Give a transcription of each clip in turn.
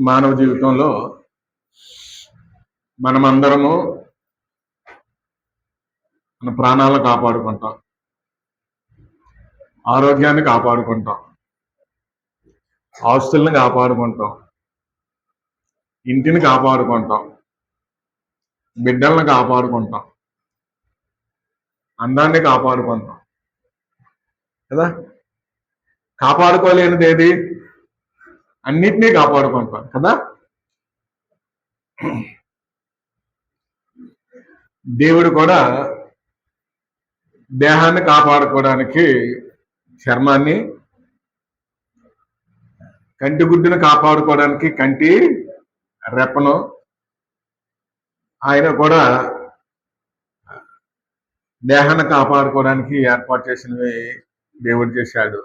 మానవ జీవితంలో మనమందరము మన ప్రాణాలను కాపాడుకుంటాం, ఆరోగ్యాన్ని కాపాడుకుంటాం, ఆస్తుల్ని కాపాడుకుంటాం, ఇంటిని కాపాడుకుంటాం, బిడ్డలను కాపాడుకుంటాం, అందాన్ని కాపాడుకుంటాం కదా. కాపాడుకోలేనిది ఏది? అన్నిటినీ కాపాడుకుంటాం కదా. దేవుడు కూడా దేహాన్ని కాపాడుకోవడానికి చర్మాన్ని, కంటి గుడ్డును కాపాడుకోవడానికి కంటి రెప్పను ఆయన కూడా దేహాన్ని కాపాడుకోవడానికి ఏర్పాటు చేసినవి దేవుడు చేశాడు.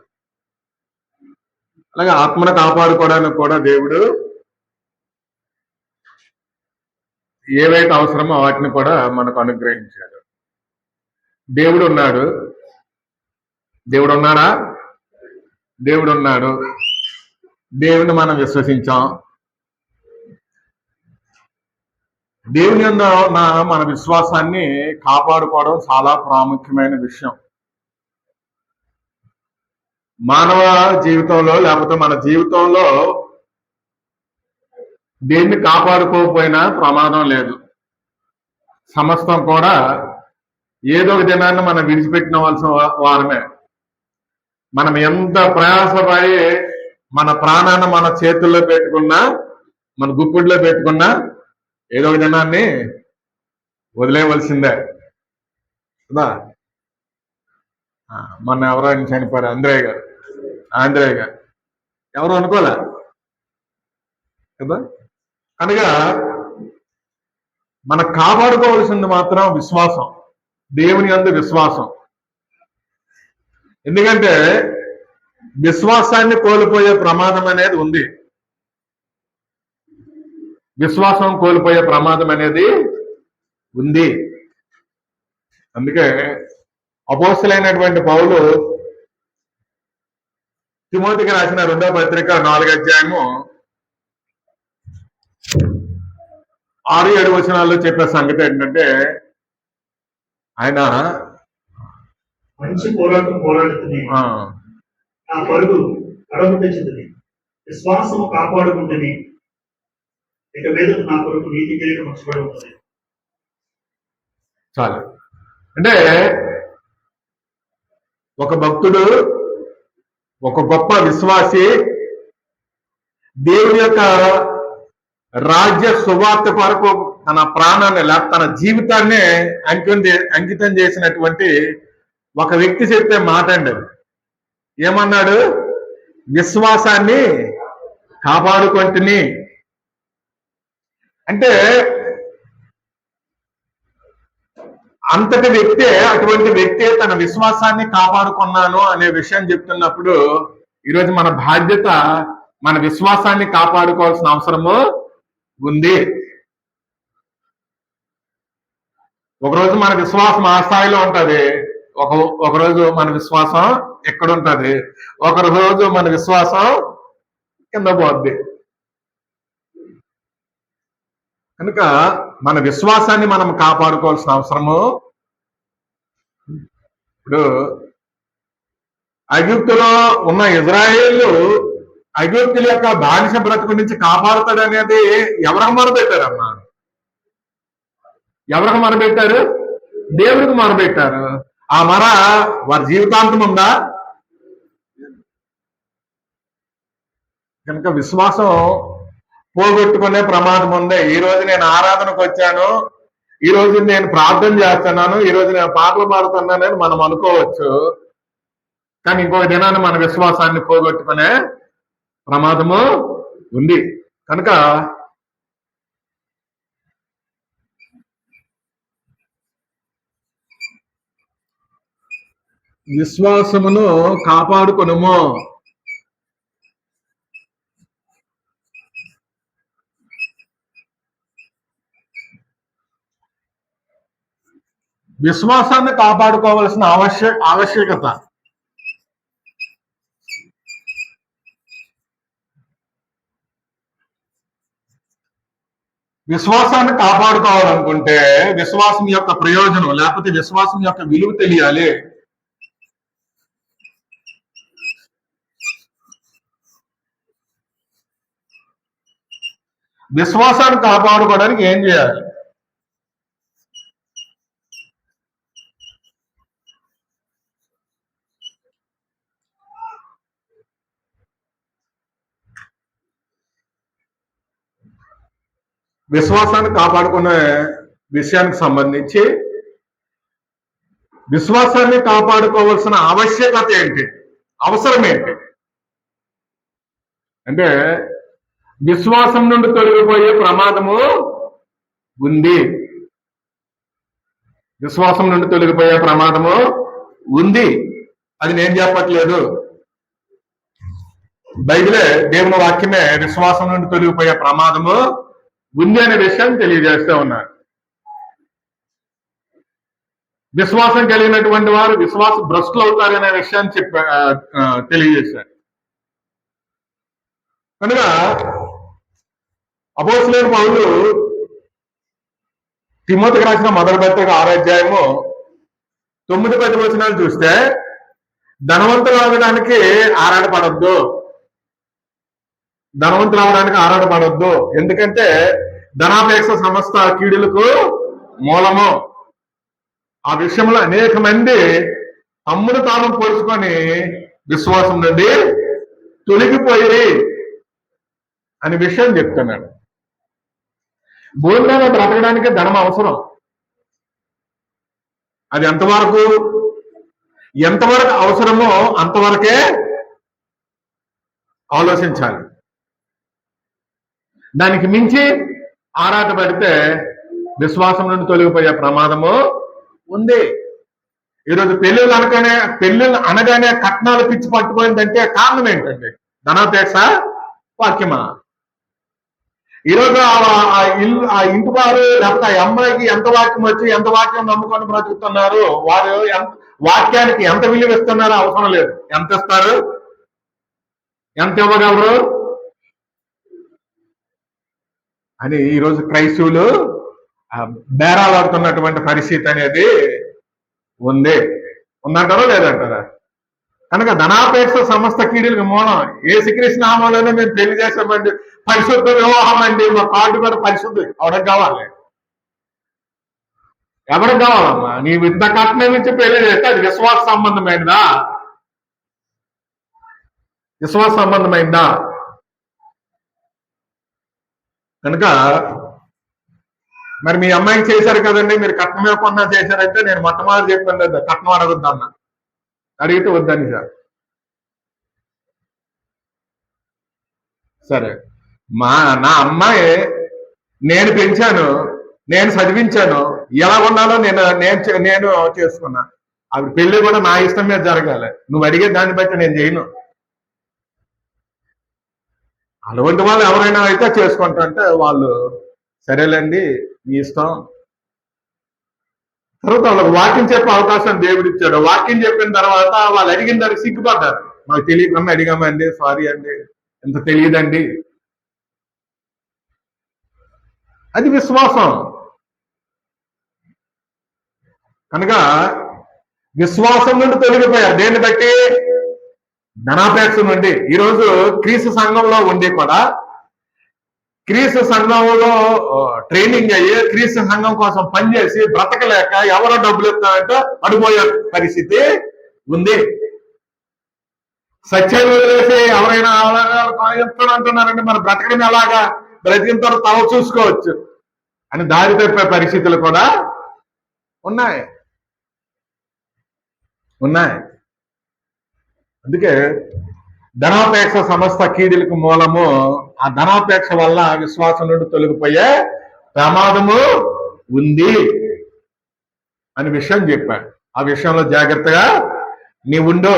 అలాగే ఆత్మను కాపాడుకోవడానికి కూడా దేవుడు ఏవైతే అవసరమో వాటిని కూడా మనకు అనుగ్రహించాడు. దేవుడు ఉన్నాడు. దేవుడు ఉన్నాడా? దేవుడు ఉన్నాడు. దేవుని మనం విశ్వసించాం. దేవుని యందు మన విశ్వాసాన్ని కాపాడుకోవడం చాలా ప్రాముఖ్యమైన విషయం. మానవ జీవితంలో లేకపోతే మన జీవితంలో దేన్ని కాపాడుకోకపోయినా ప్రమాదం లేదు. సమస్తం కూడా ఏదో ఒక దినాన్ని మనం విడిచిపెట్టినవలసిన వారమే. మనం ఎంత ప్రయాసపడి మన ప్రాణాన్ని మన చేతుల్లో పెట్టుకున్నా, మన గుప్పిడిలో పెట్టుకున్నా ఏదో ఒక దినాన్ని వదిలేయవలసిందే కదా. మొన్న ఎవరో ఆయన చనిపోయారు, ఆంధ్రయ్య గారు ఎవరు అనుకోలే కదా. అనగా మనం కాపాడుకోవాల్సింది మాత్రం విశ్వాసం, దేవుని యందు విశ్వాసం. ఎందుకంటే విశ్వాసాన్ని కోల్పోయే ప్రమాదం అనేది ఉంది. విశ్వాసం కోల్పోయే ప్రమాదం అనేది ఉంది. అందుకే అపోస్తలుడైనటువంటి పౌలు తిమోతికి రాసిన 2వ పత్రిక 4వ అధ్యాయము 6-7 వచనాల్లో చెప్పే సంగతి ఏంటంటే, ఆయన మంచి పోరాటం పోరాడుతుంది, నా పరుగు అడగొట్టుచున్నది, విశ్వాసము కాపాడుకుంటుంది, ఇక మీద నా కొరకు నీతి కిరీటం మర్చిపడి ఉంటుంది. చాలు. అంటే ఒక భక్తుడు, ఒక గొప్ప విశ్వాసి దేవుని యొక్క రాజ్య సువార్త కొరకు తన ప్రాణాన్ని లేక తన జీవితాన్ని అంకితం చేసినటువంటి ఒక వ్యక్తి చెప్పే మాట అండి. ఏమన్నాడు? విశ్వాసాన్ని కాపాడుకుంటుని. అంటే అంతటి వ్యక్తే, అటువంటి వ్యక్తే తన విశ్వాసాన్ని కాపాడుకున్నాను అనే విషయం చెప్తున్నప్పుడు ఈరోజు మన బాధ్యత మన విశ్వాసాన్ని కాపాడుకోవాల్సిన అవసరము ఉంది. ఒకరోజు మన విశ్వాసం ఆ స్థాయిలో ఉంటది, ఒకరోజు మన విశ్వాసం ఎక్కడ ఉంటది, ఒకరోజు మన విశ్వాసం కింద పోద్ది. కనుక మన విశ్వాసాన్ని మనం కాపాడుకోవాల్సిన అవసరము. ఇప్పుడు ఐగుప్తులో ఉన్న ఇజ్రాయేలు ఐగుప్తుల యొక్క బానిస బ్రతుకు నుంచి కాపాడుతాడు అనేది ఎవరికి మొరపెట్టారమ్మా? ఎవరికి మొరపెట్టారు? దేవుడికి మొరపెట్టారు. ఆ మొర వారి జీవితాంతం ఉందా? కనుక విశ్వాసం పోగొట్టుకునే ప్రమాదం ఉంది. ఈ రోజు నేను ఆరాధనకు వచ్చాను, ఈ రోజు నేను ప్రార్థన చేస్తున్నాను, ఈ రోజు నేను పాటలు పాడుతున్నానని మనం అనుకోవచ్చు. కానీ ఇంకొక దినాన్ని మన విశ్వాసాన్ని పోగొట్టుకునే ప్రమాదము ఉంది. కనుక విశ్వాసమును కాపాడుకొనుము. విశ్వాసాన్ని కాపాడుకోవాల్సిన ఆవశ్యకత. విశ్వాసాన్ని కాపాడుకోవాలనుకుంటే విశ్వాసం యొక్క ప్రయోజనం లేకపోతే విశ్వాసం యొక్క విలువ తెలియాలి. విశ్వాసాన్ని కాపాడుకోవడానికి ఏం చేయాలి? విశ్వాసాన్ని కాపాడుకునే విషయానికి సంబంధించి విశ్వాసాన్ని కాపాడుకోవాల్సిన ఆవశ్యకత ఏంటి, అవసరం ఏంటి అంటే విశ్వాసం నుండి తొలగిపోయే ప్రమాదము ఉంది. విశ్వాసం నుండి తొలగిపోయే ప్రమాదము ఉంది. అది నేను చెప్పట్లేదు, బైబిలే, దేవుని వాక్యమే విశ్వాసం నుండి తొలగిపోయే ప్రమాదము ఉంది అనే విషయాన్ని తెలియజేస్తూ ఉన్నారు. విశ్వాసం కలిగినటువంటి వారు విశ్వాస భ్రష్టులు అవుతారనే విషయాన్ని తెలియజేశారు. కనుక అపోస్తలుడైన పౌలు తిమోతికి రాసిన మొదటి పత్రిక 6వ అధ్యాయము 9-10 వచనాలు చూస్తే ధనవంతులు అవడానికి ఆరాటపడొద్దు, ధనవంతులు అవడానికి ఆరాటపడొద్దు, ఎందుకంటే ధనాపేక్ష సమస్త కీడులకు మూలము. ఆ విషయంలో అనేక మంది తమ్ముడు తాము పోల్చుకొని విశ్వాసం నుండి తొలగిపోయి అనే విషయం చెప్తున్నాడు. భూమి మీద బ్రతకడానికి ధనం అవసరం. అది ఎంతవరకు అవసరమో అంతవరకే ఆలోచించాలి. దానికి మించి ఆరాటపడితే విశ్వాసం నుండి తొలగిపోయే ప్రమాదము ఉంది. ఈరోజు పెళ్ళిళ్ళు అనగానే కట్నాలు పిచ్చి పట్టుకోయిందంటే కారణం ఏంటంటే ధనాపేక్ష వాక్యమా? ఈరోజు ఆ ఇంటి వారు లేకపోతే ఆ అమ్మాయికి ఎంత వాక్యం వచ్చి ఎంత వాక్యం నమ్ముకొని బ్రతుకుతున్నారు, వారు వాక్యానికి ఎంత విలువ ఇస్తున్నారో అవసరం లేదు. ఎంత ఇస్తారు, ఎంత ఇవ్వగలరు అని ఈరోజు క్రైస్తవులు బేరాలాడుతున్నటువంటి పరిస్థితి అనేది ఉందంటారా లేదంటారా? కనుక ధనాపేక్ష సమస్త కీడులకు మూలం. యేసుక్రీస్తు నామములోనే మేము పెళ్లి చేస్తామండి, పరిశుద్ధ వివాహం అండి, మా కార్డు కూడా పరిశుద్ధి. ఎవరికి కావాలి? ఎవరికి కావాలమ్మా? నీవు ఇంత కట్నం నుంచి పెళ్లి చేస్తే అది విశ్వాస సంబంధమైందా? విశ్వాస సంబంధమైందా? కనుక మరి మీ అమ్మాయికి చేశారు కదండి, మీరు కట్నం ఇవ్వకుండా చేశారంటే నేను మొట్టమొదటి చెప్పాను కదా, కట్నం అడగొద్దన్నా. అడిగితే వద్దని సార్. సరే, నా అమ్మాయి నేను పెంచాను, నేను చదివించాను, ఎలా ఉండాలో నేను చేసుకున్నా. అవి పెళ్లి కూడా నా ఇష్టం మీద జరగాలి. నువ్వు అడిగే దాన్ని బట్టి నేను చేయను. అటువంటి వాళ్ళు ఎవరైనా అయితే చేసుకుంటా అంటే వాళ్ళు సరేలేండి మీ ఇష్టం. తర్వాత వాళ్ళకి వాక్యం చెప్పే అవకాశం దేవుడు ఇచ్చాడు. వాక్యం చెప్పిన తర్వాత వాళ్ళు అడిగిన దానికి సిగ్గుపడ్డారు. మాకు తెలియకుండా అడిగామండి, సారీ అండి, ఎంత తెలియదండి. అది విశ్వాసం. కనుక విశ్వాసం నుండి తొలగిపోయారు. దేన్ని బట్టి? ధనాపేక్ష నుండి. ఈరోజు క్రీస్తు సంఘంలో ఉండి కూడా క్రీస్తు సంఘంలో ట్రైనింగ్ అయ్యి క్రీస్తు సంఘం కోసం పనిచేసి బ్రతకలేక ఎవరో డబ్బులు ఇస్తారంటే అడిపోయే పరిస్థితి ఉంది. సత్యాన్ని వదిలేసి ఎవరైనా అంటున్నారంటే మరి బ్రతకడం ఎలాగా, బ్రతికిన తర్వాత తల చూసుకోవచ్చు అని దారి తప్పే పరిస్థితులు కూడా ఉన్నాయి. అందుకే ధనాపేక్ష సమస్త కీడులకు మూలము. ఆ ధనాపేక్ష వల్ల విశ్వాసం నుండి తొలగిపోయే ప్రమాదము ఉంది అని విషయం చెప్పాడు. ఆ విషయంలో జాగ్రత్తగా నీవుండు.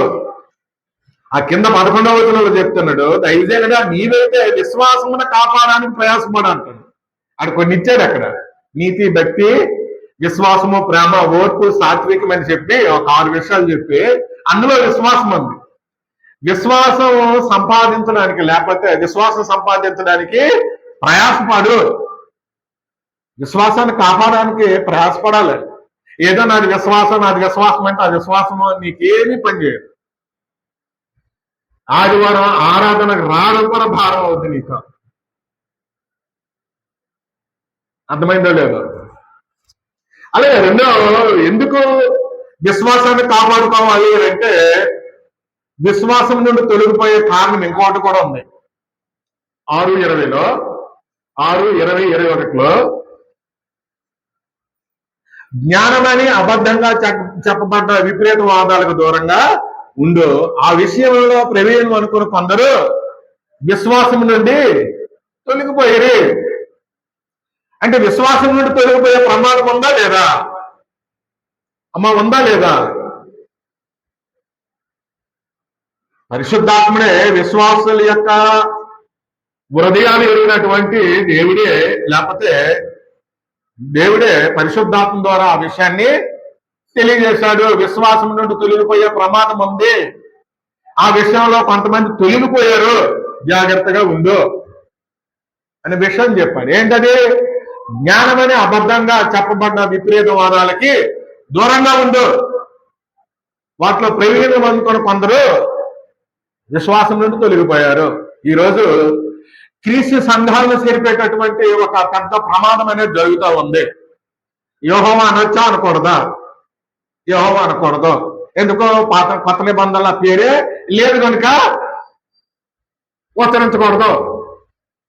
ఆ కింద 11వ వచనంలో చెప్తున్నాడు, దయచేయగా నీవైతే విశ్వాసమును కాపాడడానికి ప్రయాసపడు అంటాడు. అక్కడ కొన్ని ఇచ్చాడు. అక్కడ నీతి, భక్తి, విశ్వాసము, ప్రేమ, ఓర్పు, సాత్వికం అని చెప్పి ఒక 6 విషయాలు చెప్పి అందులో విశ్వాసం ఉంది. విశ్వాసం సంపాదించడానికి లేకపోతే విశ్వాసం సంపాదించడానికి ప్రయాసపడు. విశ్వాసాన్ని కాపాడడానికి ప్రయాసపడాలి. ఏదో నాది విశ్వాసం అంటే ఆ విశ్వాసము నీకేమీ పనిచేయదు. ఆదివారం ఆరాధనకు రావడం కూడా భారం అవుతుంది నీకు. అర్థమైందో లేదో? అలాగే రెండో, ఎందుకు విశ్వాసాన్ని కాపాడుకోవాలి అంటే విశ్వాసం నుండి తొలగిపోయే కారణం ఇంకోటి కూడా ఉంది. 6:20లో 6:20-21లో జ్ఞానమని అబద్ధంగా చెప్పబడ్డ విపరీత వాదాలకు దూరంగా ఉండు. ఆ విషయంలో ప్రవీణం అనుకున్న కొందరు విశ్వాసం నుండి తొలగిపోయారు. అంటే విశ్వాసం నుండి తొలగిపోయే ప్రమాదం ఉందా లేదా? అమ్మా, ఉందా లేదా? పరిశుద్ధాత్ముడే విశ్వాసుల యొక్క హృదయాలు ఎరిగినటువంటి దేవుడే, లేకపోతే దేవుడే పరిశుద్ధాత్మ ద్వారా ఆ విషయాన్ని తెలియజేశాడు. విశ్వాసం నుండి తొలగిపోయే ప్రమాదం ఉంది, ఆ విషయంలో కొంతమంది తొలగిపోయారు, జాగ్రత్తగా ఉండు అనే విషయం చెప్పాడు. ఏంటది? జ్ఞానమని అబద్ధంగా చెప్పబడ్డ విపరీత వాదాలకి దూరంగా ఉండు. వాటిలో ప్రవీణం అనుకున్న కొందరు విశ్వాసం నుండి తొలగిపోయారు. ఈరోజు క్రీస్తు సంఘాలను చేరిపేటటువంటి ఒక పెద్ద ప్రమాదం అనేది జరుగుతూ ఉంది. యెహోవా అనొచ్చా అనకూడదా? యెహోవా అనకూడదు. ఎందుకో కొత్త నిబంధనల పేరే లేదు కనుక ఉచ్చరించకూడదు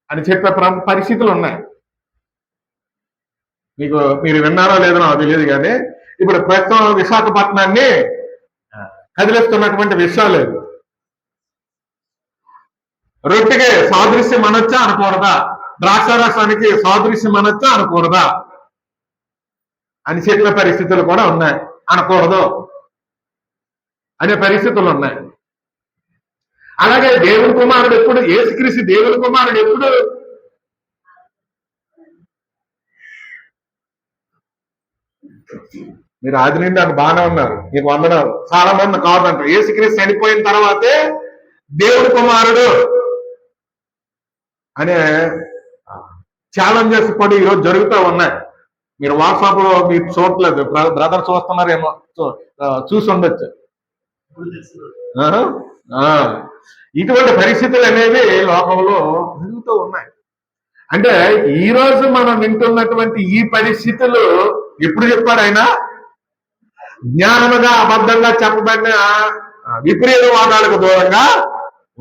అని చెప్పే పరిస్థితులు ఉన్నాయి. మీరు విన్నారో లేదో నాకు తెలియదు, కానీ ఇప్పుడు ప్రస్తుతం విశాఖపట్నాన్ని కదిలిస్తున్నటువంటి విషయం లేదు. రొట్టెకి సాదృశ్యం అనొచ్చా అనకూడదా? ద్రాక్షారసానికి సాదృశ్యం అనొచ్చా అనకూడదా అని చెప్పిన పరిస్థితులు కూడా ఉన్నాయి. అనకూడదు అనే పరిస్థితులు ఉన్నాయి. అలాగే దేవుని కుమారుడు ఎప్పుడు, యేసుక్రీస్తు దేవుని కుమారుడు ఎప్పుడు మీరు ఆది నుండి నాకు బాగానే ఉన్నారు, మీకు వందనాలు. చాలా మంది కాదంటారు యేసుక్రీస్తు చనిపోయిన తర్వాతే దేవుడి కుమారుడు అనే ఛాలెంజెస్ కూడా ఈరోజు జరుగుతూ ఉన్నాయి. మీరు వాట్సాప్ లో మీరు చూడలేదు, బ్రదర్ చూస్తున్నారేమో, చూసి ఉండొచ్చు. ఇటువంటి పరిస్థితులు అనేవి లోకంలో జరుగుతూ ఉన్నాయి. అంటే ఈ రోజు మనం వింటున్నటువంటి ఈ పరిస్థితులు ఎప్పుడు చెప్పాడు ఆయన? జ్ఞానముగా అబద్ధంగా చెప్పబడిన విపరీత వాదాలకు దూరంగా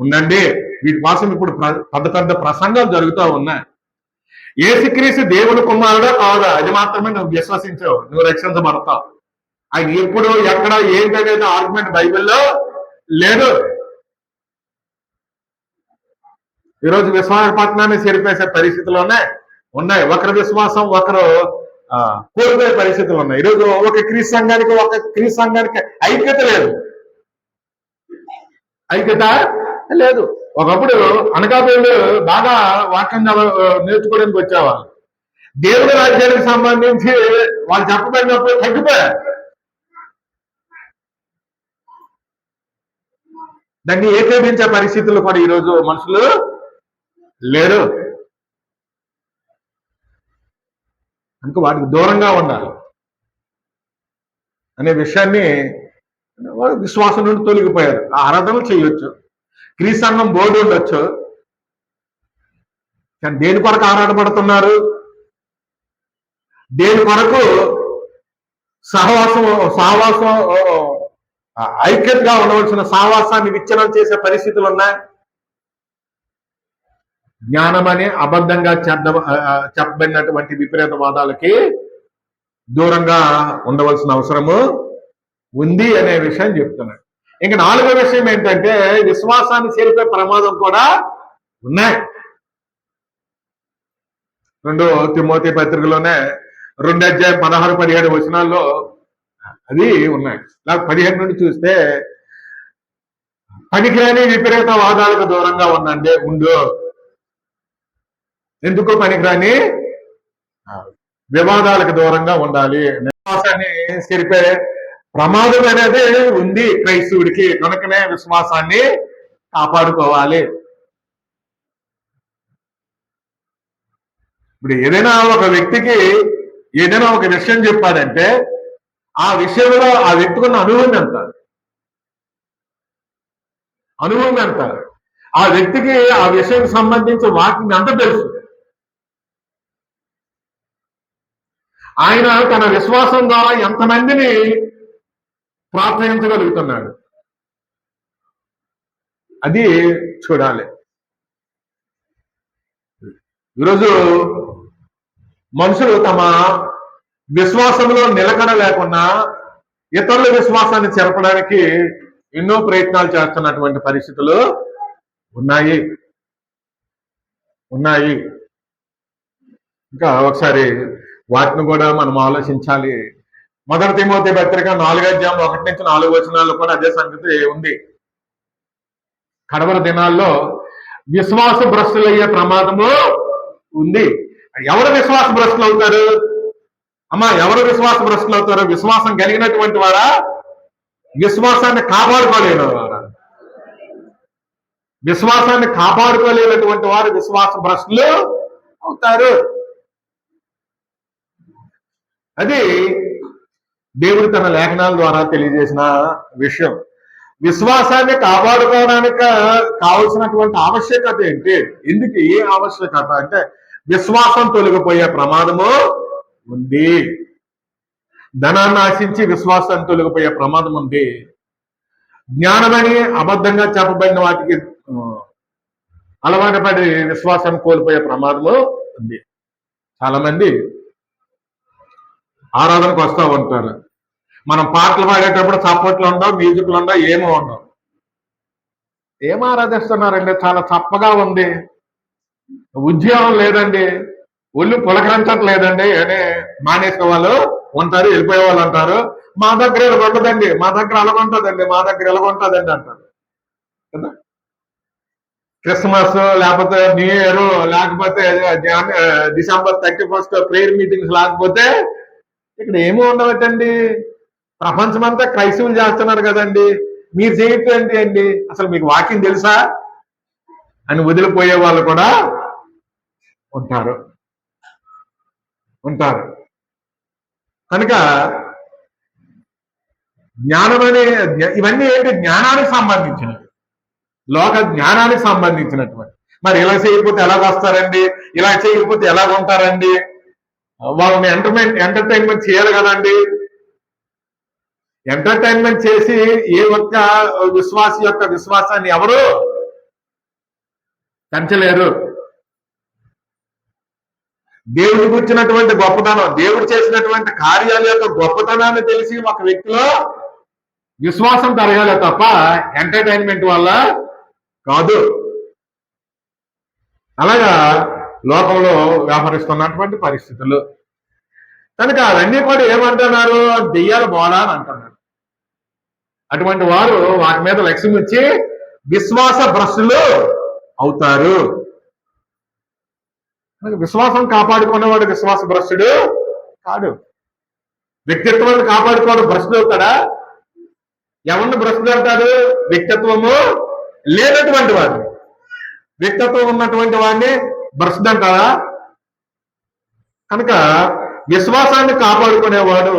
ఉండండి. వీటి కోసం ఇప్పుడు పెద్ద పెద్ద ప్రసంగాలు జరుగుతూ ఉన్నాయి. యేసుక్రీస్తు దేవుని కుమారుడో కాదా అది మాత్రమే నువ్వు విశ్వసించావు, నువ్వు రక్షించబడతావు. ఆయన ఎప్పుడు ఎక్కడ ఏంటనేది ఆర్గ్యుమెంట్ బైబిల్లో లేదు. ఈరోజు విశ్వాసపట్నాన్ని చేరిపేసే పరిస్థితుల్లోనే ఉన్నాయి. ఒకరి విశ్వాసం ఒకరు కోల్పోయే పరిస్థితులు ఉన్నాయి. ఈరోజు ఒక క్రీస్తు సంఘానికి ఐక్యత లేదు. ఐక్యత లేదు. ఒకప్పుడు అనకాపల్లి బాగా వాక్యం నేర్చుకోవడానికి వచ్చేవాళ్ళు. దేవుడి రాజ్యానికి సంబంధించి వాళ్ళు చెప్పబడినప్పుడు తగ్గిపోయారు. దాన్ని ఏకీభించే పరిస్థితులు కూడా ఈరోజు మనుషులు లేరు. ఇంకా వాటికి దూరంగా ఉండాలి అనే విషయాన్ని వాడు విశ్వాసం నుండి తొలగిపోయారు. ఆరాధనలు చేయొచ్చు, క్రీస్తు సంఘం బోర్డు ఉండొచ్చు, కానీ దేని కొరకు ఆరాటపడుతున్నారు? దేని కొరకు సహవాసం ఐక్యతగా ఉండవలసిన సహవాసాన్ని విచ్ఛిన్నం చేసే పరిస్థితులు ఉన్నాయి. జ్ఞానమని అబద్ధంగా చెప్పబడినటువంటి విపరీత వాదాలకి దూరంగా ఉండవలసిన అవసరము ఉంది అనే విషయం చెప్తున్నాడు. ఇంకా నాలుగో విషయం ఏంటంటే విశ్వాసాన్ని చేరిపే ప్రమాదం కూడా ఉన్నాయి. 2 తిమోతి పత్రికలోనే 2:16-17 వచనాల్లో అది ఉన్నాయి. నాకు 15 నుండి చూస్తే పనికిరాని విపరీత వాదాలకు దూరంగా ఉండు. ఎందుకు పనికిరాని వివాదాలకు దూరంగా ఉండాలి. విశ్వాసాన్ని చేరిపే ప్రమాదం అనేది ఉంది క్రైస్తవుడికి, కనుకనే విశ్వాసాన్ని కాపాడుకోవాలి. ఇప్పుడు ఏదైనా ఒక వ్యక్తికి ఏదైనా ఒక విషయం చెప్పాడంటే ఆ విషయంలో ఆ వ్యక్తికున్న అనుభవం ఎంత, అనుభవం ఎంత, ఆ వ్యక్తికి ఆ విషయం సంబంధించి వాక్యం ఎంత తెలుసు. ఆయన తన విశ్వాసం ద్వారా ఎంతమందిని ప్రోత్సహించగలుగుతున్నాడు, అది చూడాలి. ఈరోజు మనుషులు తమ విశ్వాసంలో నిలకడ లేకుండా ఇతరుల విశ్వాసాన్ని చెరపడానికి ఎన్నో ప్రయత్నాలు చేస్తున్నటువంటి పరిస్థితులు ఉన్నాయి. ఇంకా ఒకసారి వాటిని కూడా మనం ఆలోచించాలి. 1 తిమోతి పత్రిక 4:1-4 కూడా అదే సంగతి ఉంది. కడవర దినాల్లో విశ్వాస భ్రష్టులయ్యే ప్రమాదము ఉంది. ఎవరు విశ్వాస భ్రష్టులు అవుతారు అమ్మా? ఎవరు విశ్వాస భ్రష్టులు అవుతారు? విశ్వాసం కలిగినటువంటి వారా? విశ్వాసాన్ని కాపాడుకోలేని వారా? విశ్వాసాన్ని కాపాడుకోలేనటువంటి వారు విశ్వాస భ్రష్టులు అవుతారు. అది దేవుడు తన లేఖనాల ద్వారా తెలియజేసిన విషయం. విశ్వాసాన్ని కాపాడుకోవడానికి కావలసినటువంటి ఆవశ్యకత ఏంటి? ఎందుకు ఏ ఆవశ్యకత అంటే విశ్వాసం తొలగిపోయే ప్రమాదము ఉంది. ధనాన్ని ఆశించి విశ్వాసం తొలగిపోయే ప్రమాదం ఉంది. జ్ఞానమని అబద్ధంగా చెప్పబడిన వాటికి అలవాటు పడి విశ్వాసాన్ని కోల్పోయే ప్రమాదము ఉంది. చాలా మంది ఆరాధనకు వస్తూ ఉంటారు. మనం పాటలు పాడేటప్పుడు చప్పట్లు ఉండవు, మ్యూజిక్లు ఉండవు, ఏమో ఉండవు. ఏం ఆరాధిస్తున్నారండి? చాలా చప్పగా ఉంది, ఉద్యోగం లేదండి, ఒళ్ళు పులకరించట్లేదండి అని మానేసే వాళ్ళు ఉంటారు, వెళ్ళిపోయే వాళ్ళు అంటారు. మా దగ్గర ఇలాగుంటదండి, మా దగ్గర అలాగుంటుందండి, మా దగ్గర ఇలాగుంటుందండి అంటారు కదా. క్రిస్మస్ లేకపోతే న్యూ ఇయర్ లేకపోతే December 31st ప్రేయర్ మీటింగ్స్ లేకపోతే ఇక్కడ ఏమీ ఉండవటండి. ప్రపంచమంతా క్రైస్తవులు చేస్తున్నారు కదండి, మీరు చేయటండి అండి, అసలు మీకు వాక్యం తెలుసా అని వదిలిపోయే వాళ్ళు కూడా ఉంటారు. కనుక జ్ఞానం అనే ఇవన్నీ ఏంటి? జ్ఞానానికి సంబంధించినవి, లోక జ్ఞానానికి సంబంధించినటువంటి. మరి ఇలా చేయకపోతే ఎలాగ వస్తారండి, ఇలా చేయకపోతే ఎలాగ ఉంటారండి? వాళ్ళని ఎంటర్టైన్మెంట్ చేయాలి కదండి. ఎంటర్టైన్మెంట్ చేసి ఏ ఒక్క విశ్వాసి యొక్క విశ్వాసాన్ని ఎవరు పెంచలేరు. దేవుడు కూర్చున్నటువంటి గొప్పతనం, దేవుడు చేసినటువంటి కార్యాల యొక్క గొప్పతనాన్ని తెలిసి ఒక వ్యక్తిలో విశ్వాసం పెరగాలి తప్ప ఎంటర్టైన్మెంట్ వల్ల కాదు. అలాగా లోకంలో వ్యవహరిస్తున్నటువంటి పరిస్థితులు. కనుక అవన్నీ కూడా ఏమంటున్నారు? దెయ్యాలు బోలా అని అంటున్నారు. అటువంటి వారు వాటి మీద లక్ష్యం ఇచ్చి విశ్వాస భ్రష్టులు అవుతారు. విశ్వాసం కాపాడుకునేవాడు విశ్వాస భ్రష్టుడు కాదు. వ్యక్తిత్వాన్ని కాపాడుకోవడం భ్రష్టుడు అవుతాడా? ఎవరిని భ్రష్టుడు అంటారు? వ్యక్తిత్వము లేనటువంటి వాడు. వ్యక్తిత్వం ఉన్నటువంటి వాడిని భ్రష్టుడు అంటారా? కనుక విశ్వాసాన్ని కాపాడుకునేవాడు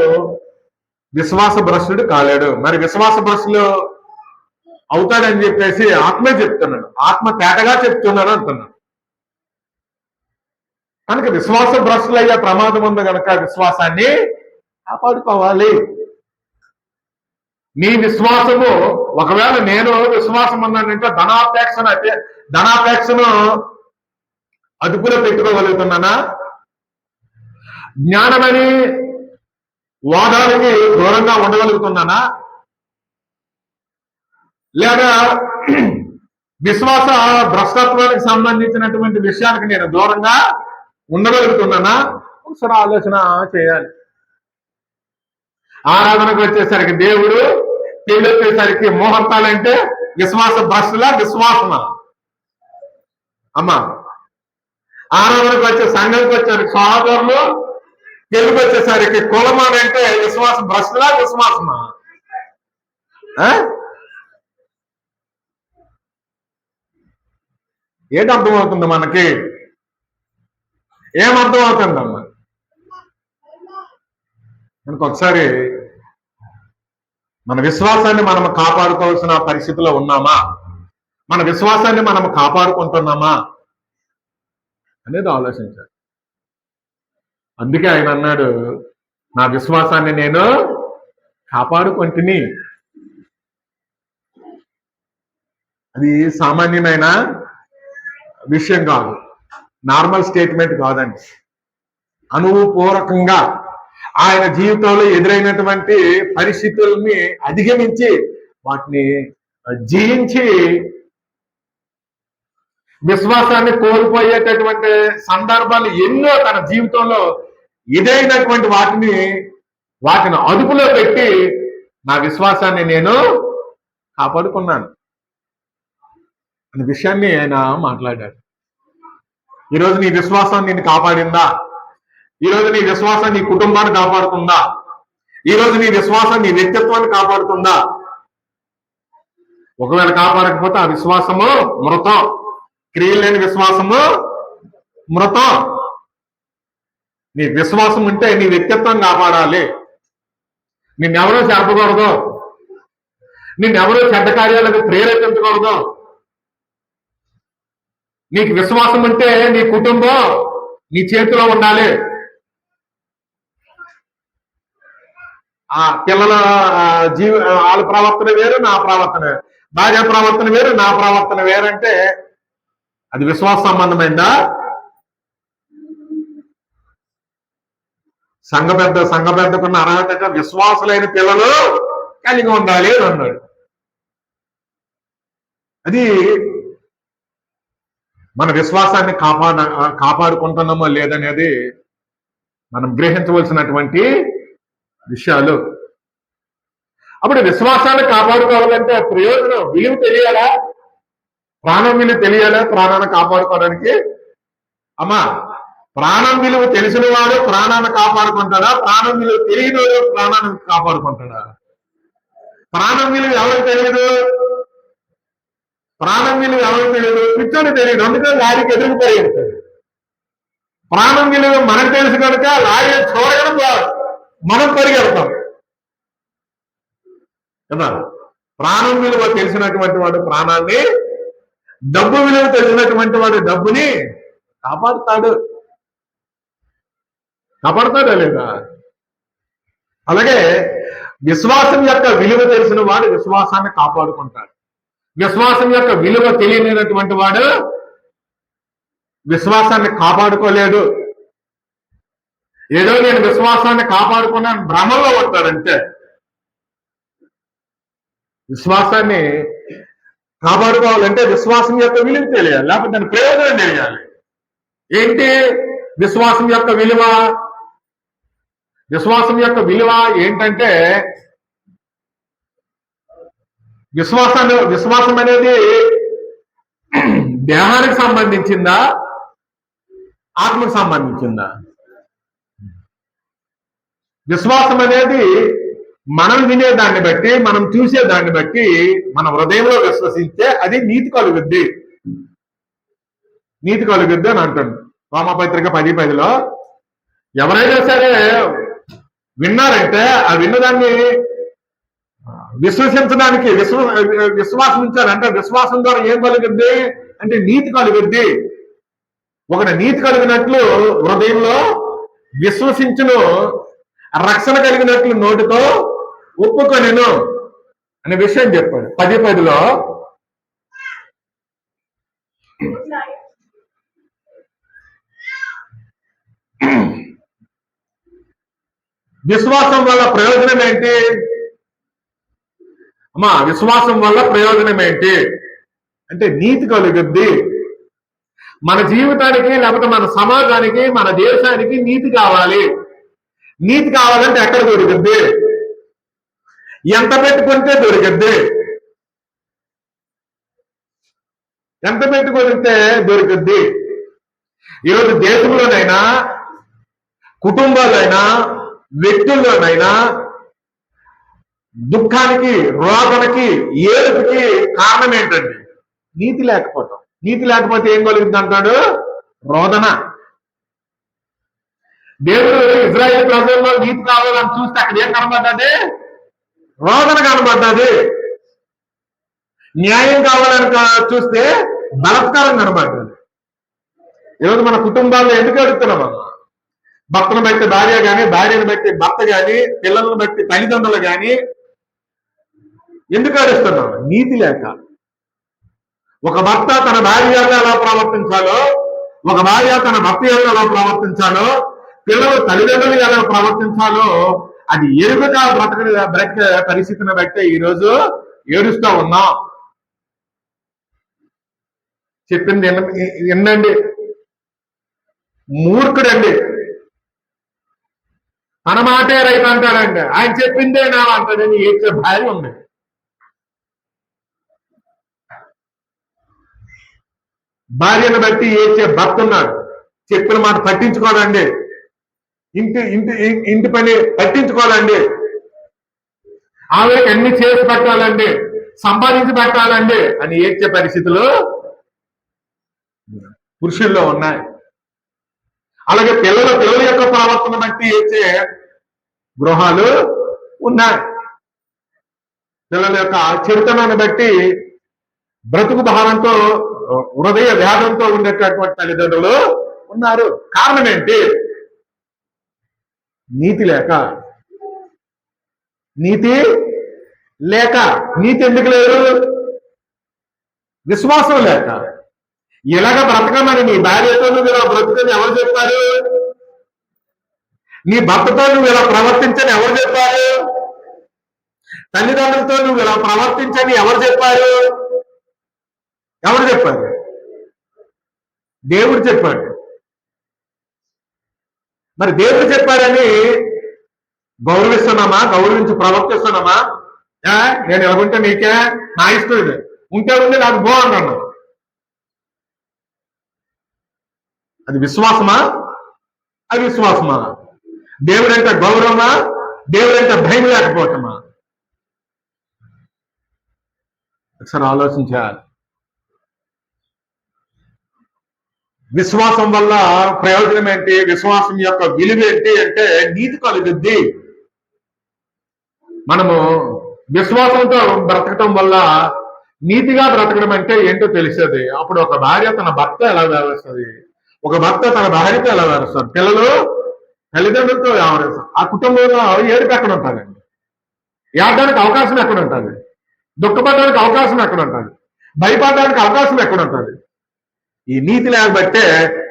విశ్వాస భ్రష్టుడు కాలేడు. మరి విశ్వాస భ్రష్టులు అవుతాడని చెప్పేసి ఆత్మే చెప్తున్నాడు, ఆత్మ తేటగా చెప్తున్నాడు అంటున్నాడు. కనుక విశ్వాస భ్రష్టులు అయ్యే ప్రమాదం ఉంది కనుక విశ్వాసాన్ని కాపాడుకోవాలి. నీ విశ్వాసము, ఒకవేళ నేను విశ్వాసం ఉన్నానంటే ధనాపేక్షను అదుపులో పెట్టుకోగలుగుతున్నానా? జ్ఞానమని వాదానికి దూరంగా ఉండగలుగుతున్నానా? లేదా విశ్వాస భ్రష్టత్వానికి సంబంధించినటువంటి విషయానికి నేను దూరంగా ఉండగలుగుతున్నానా? ఒకసారి ఆలోచన చేయాలి. ఆరాధనకు వచ్చేసరికి దేవుడు, పెళ్లి వచ్చేసరికి ముహూర్తాలంటే విశ్వాస భ్రష్టులా విశ్వాసమా? అమ్మా, ఆరాధనకు వచ్చే సంఘానికి వచ్చేసరికి సహోదరులు, పెళ్లికి వచ్చేసరికి కులమానంటే విశ్వాస భ్రష్టులా విశ్వాసమా? ఏంటి అర్థమవుతుంది మనకి? ఏమర్థం అవుతుందమ్మా? మనకు ఒకసారి మన విశ్వాసాన్ని మనం కాపాడుకోవాల్సిన పరిస్థితిలో ఉన్నామా, మన విశ్వాసాన్ని మనం కాపాడుకుంటున్నామా అనేది ఆలోచించాలి. అందుకే ఆయన అన్నాడు, నా విశ్వాసాన్ని నేను కాపాడుకుంటుని. అది సామాన్యమైన విషయం కాదు, నార్మల్ స్టేట్మెంట్ కాదండి. అనుభవపూర్వకంగా ఆయన జీవితంలో ఎదురైనటువంటి పరిస్థితుల్ని అధిగమించి వాటిని జయించి విశ్వాసాన్ని కోల్పోయేటటువంటి సందర్భాలు ఎన్నో తన జీవితంలో ఎదురైనటువంటి వాటిని అదుపులో పెట్టి నా విశ్వాసాన్ని నేను కాపాడుకున్నాను అనే విషయాన్ని ఆయన మాట్లాడాడు. ఈరోజు నీ విశ్వాసం నిన్ను కాపాడిందా? ఈరోజు నీ విశ్వాసం నీ కుటుంబాన్ని కాపాడుతుందా? ఈరోజు నీ విశ్వాసం నీ వ్యక్తిత్వాన్ని కాపాడుతుందా? ఒకవేళ కాపాడకపోతే ఆ విశ్వాసము మృతం. క్రియలు లేని విశ్వాసము మృతం. నీ విశ్వాసం ఉంటే నీ వ్యక్తిత్వం కాపాడాలి. నిన్నెవరో చెప్పకూడదు, నిన్నెవరో చెడ్డ కార్యాలకు ప్రేరేపించకూడదు. నీకు విశ్వాసం ఉంటే నీ కుటుంబం నీ చేతిలో ఉండాలి. ఆ పిల్లల వాళ్ళ ప్రవర్తన వేరు, నా ప్రవర్తన వేరు, భార్య ప్రవర్తన వేరు, నా ప్రవర్తన వేరంటే అది విశ్వాస సంబంధమైందా? సంఘ పెద్దకున్న అర్హత విశ్వాసులైన పిల్లలు కలిగి ఉండాలి అని అన్నాడు. అది మన విశ్వాసాన్ని కాపాడుకుంటున్నామో లేదనేది మనం గ్రహించవలసినటువంటి విషయాలు. అప్పుడు విశ్వాసాన్ని కాపాడుకోవాలంటే ప్రయోజనం విలువ తెలియాలా, ప్రాణం విలువ తెలియాలా? ప్రాణాన్ని కాపాడుకోవడానికి అమ్మా, ప్రాణం విలువ తెలిసిన వాడు ప్రాణాన్ని కాపాడుకుంటాడా? ప్రాణం విలువ తెలియని వాడు ప్రాణాన్ని కాపాడుకుంటాడా? ప్రాణం విలువ ఎవరికి తెలియదు? ప్రాణం విలువ ఎవరికి తెలియదు? పిచ్చోని తెలియదు, అందుకని లారీకి ఎదురు పరిగెడతాడు. ప్రాణం విలువ మనకు తెలుసు కనుక లారీ చూడగడం మనం పరిగెడతాం కదా. ప్రాణం విలువ తెలిసినటువంటి వాడు ప్రాణాన్ని, డబ్బు విలువ తెలిసినటువంటి వాడు డబ్బుని కాపాడుతాడా లేదా? అలాగే విశ్వాసం యొక్క విలువ తెలిసిన వాడు విశ్వాసాన్ని కాపాడుకుంటాడు. విశ్వాసం యొక్క విలువ తెలియనటువంటి వాడు విశ్వాసాన్ని కాపాడుకోలేడు. ఏదో నేను విశ్వాసాన్ని కాపాడుకున్నాను భ్రమంలో ఉంటాడంటే. విశ్వాసాన్ని కాపాడుకోవాలంటే విశ్వాసం యొక్క విలువ తెలియాలి, లేకపోతే దాని ప్రయోజనం తెలియాలి. ఏంటి విశ్వాసం యొక్క విలువ? విశ్వాసం యొక్క విలువ ఏంటంటే, విశ్వాసం అనేది దేహానికి సంబంధించిందా, ఆత్మకు సంబంధించిందా? విశ్వాసం అనేది మనం వినే దాన్ని బట్టి, మనం చూసే దాన్ని బట్టి, మన హృదయంలో విశ్వసిస్తే అది నీతి కలుగుద్ది అని అంటాడు రోమపత్రిక 10:10లో. ఎవరైనా సరే విన్నారంటే ఆ విన్నదాన్ని విశ్వసించడానికి విశ్వాసం ఉంచారంటే విశ్వాసం ద్వారా ఏం కలుగుద్ది అంటే నీతి కలుగుద్ది. ఒకటి నీతి కలిగినట్లు హృదయంలో విశ్వసించును, రక్షణ కలిగినట్లు నోటితో ఒప్పుకొనెను అనే విషయం చెప్పాడు 10:10లో. విశ్వాసం వల్ల ప్రయోజనం ఏంటి అమ్మా? విశ్వాసం వల్ల ప్రయోజనం ఏంటి అంటే నీతి కలుగుద్ది. మన జీవితానికి, లేకపోతే మన సమాజానికి, మన దేశానికి నీతి కావాలి. నీతి కావాలంటే ఎక్కడ దొరుకుద్ది? ఎంత పెట్టుకుంటే దొరుకుద్ది? ఎంత పెట్టుకుంటే దొరుకుద్ది? ఈరోజు దేశంలోనైనా, కుటుంబాలైనా, వ్యక్తుల్లోనైనా దుఃఖానికి, రోదనకి, ఏడుపుకి కారణం ఏంటండి? నీతి లేకపోవటం. నీతి లేకపోతే ఏం కలుగుతుంది అంటాడు? రోదన. దేవుడు ఇజ్రాయేల్ ప్రజల్లో నీతి కావాలని చూస్తే అక్కడ ఏం కనబడ్డది? రోదన కనబడ్డది. న్యాయం కావాలని చూస్తే బలత్కారం కనబడ్డది. ఈరోజు మన కుటుంబాల్లో ఎందుకు అడుగుతున్నాం మనం? భర్తను బట్టి భార్య గాని, భార్యను బట్టి భర్త గాని, పిల్లలను బట్టి తల్లిదండ్రులు గాని ఎందుకు అడుస్తున్నాం? నీతి లేక. ఒక భర్త తన భార్య ఎలా ప్రవర్తించాలో, ఒక భార్య తన భర్త ఎలా ప్రవర్తించాలో, పిల్లలు తల్లిదండ్రులు ఎలా ప్రవర్తించాలో అది ఎరుకగా బ్రతికే పరిస్థితిని బట్టి ఈరోజు ఏడుస్తూ ఉన్నాం. చెప్పింది ఎన్నండి, మూర్ఖుడండి. తన మాటే రైతు అంటాడండి, ఆయన చెప్పిందే నా అంటాడని ఏడ్చే భార్య ఉంది. భార్యను బట్టి ఏడ్చే భర్త ఉన్నాడు. చెప్పిన మాట పట్టించుకోదండి, ఇంటి పని పట్టించుకోవాలండి, ఆవిడకి అన్ని చేసి పెట్టాలండి, సంపాదించి పెట్టాలండి అని ఏడ్చే పరిస్థితులు పురుషుల్లో ఉన్నాయి. అలాగే పిల్లల యొక్క ప్రవర్తన బట్టి ఏడ్చే గృహాలు ఉన్నాయి. పిల్లల యొక్క చరిత్రను బట్టి బ్రతుకు భారంతో, హృదయ వ్యాధంతో ఉండేటటువంటి తల్లిదండ్రులు ఉన్నారు. కారణం ఏంటి? నీతి లేక. నీతి లేక. నీతి ఎందుకు లేదు? విశ్వాసం లేక. ఇలాగ బ్రతకమని నీ భార్యతో నువ్వు ఇలా బ్రతుకని ఎవరు చెప్పారు? నీ భర్తతో నువ్వు ఇలా ప్రవర్తించని ఎవరు చెప్పారు? తల్లిదండ్రులతో నువ్వు ఇలా ప్రవర్తించని ఎవరు చెప్పారు? ఎవరు చెప్పారు? దేవుడు చెప్పాడు. మరి దేవుడు చెప్పాడని గౌరవిస్తున్నామా? గౌరవించి ప్రవర్తిస్తున్నామా? నేను ఎలాగుంటే నీకే నా ఇష్టం, ఇది ఉంటే ఉంది నాకు బాగున్నాను. అది విశ్వాసమా? అవిశ్వాసమా? దేవుడంటే గౌరవమా? దేవుడంటే భయం లేకపోవటమా? ఒకసారి ఆలోచించాలి. విశ్వాసం వల్ల ప్రయోజనం ఏంటి? విశ్వాసం యొక్క విలువ ఏంటి అంటే నీతి కలుగుద్ది. మనము విశ్వాసంతో బ్రతకటం వల్ల నీతిగా బ్రతకడం అంటే ఏంటో తెలిసేది. అప్పుడు ఒక భార్య తన భర్త ఎలా వ్యవహరిస్తుంది, ఒక భర్త తన భార్యతో ఎలా వ్యవహరిస్తారు, పిల్లలు తల్లిదండ్రులతో వ్యవహరిస్తారు. ఆ కుటుంబంలో ఏడుపు ఎక్కడ ఉంటుందండి? ఏడడానికి అవకాశం ఎక్కడ ఉంటుంది? దుఃఖపడడానికి అవకాశం ఎక్కడ ఉంటుంది? భయపడడానికి అవకాశం ఎక్కడ ఉంటుంది? ఈ నీతి లేకపోతే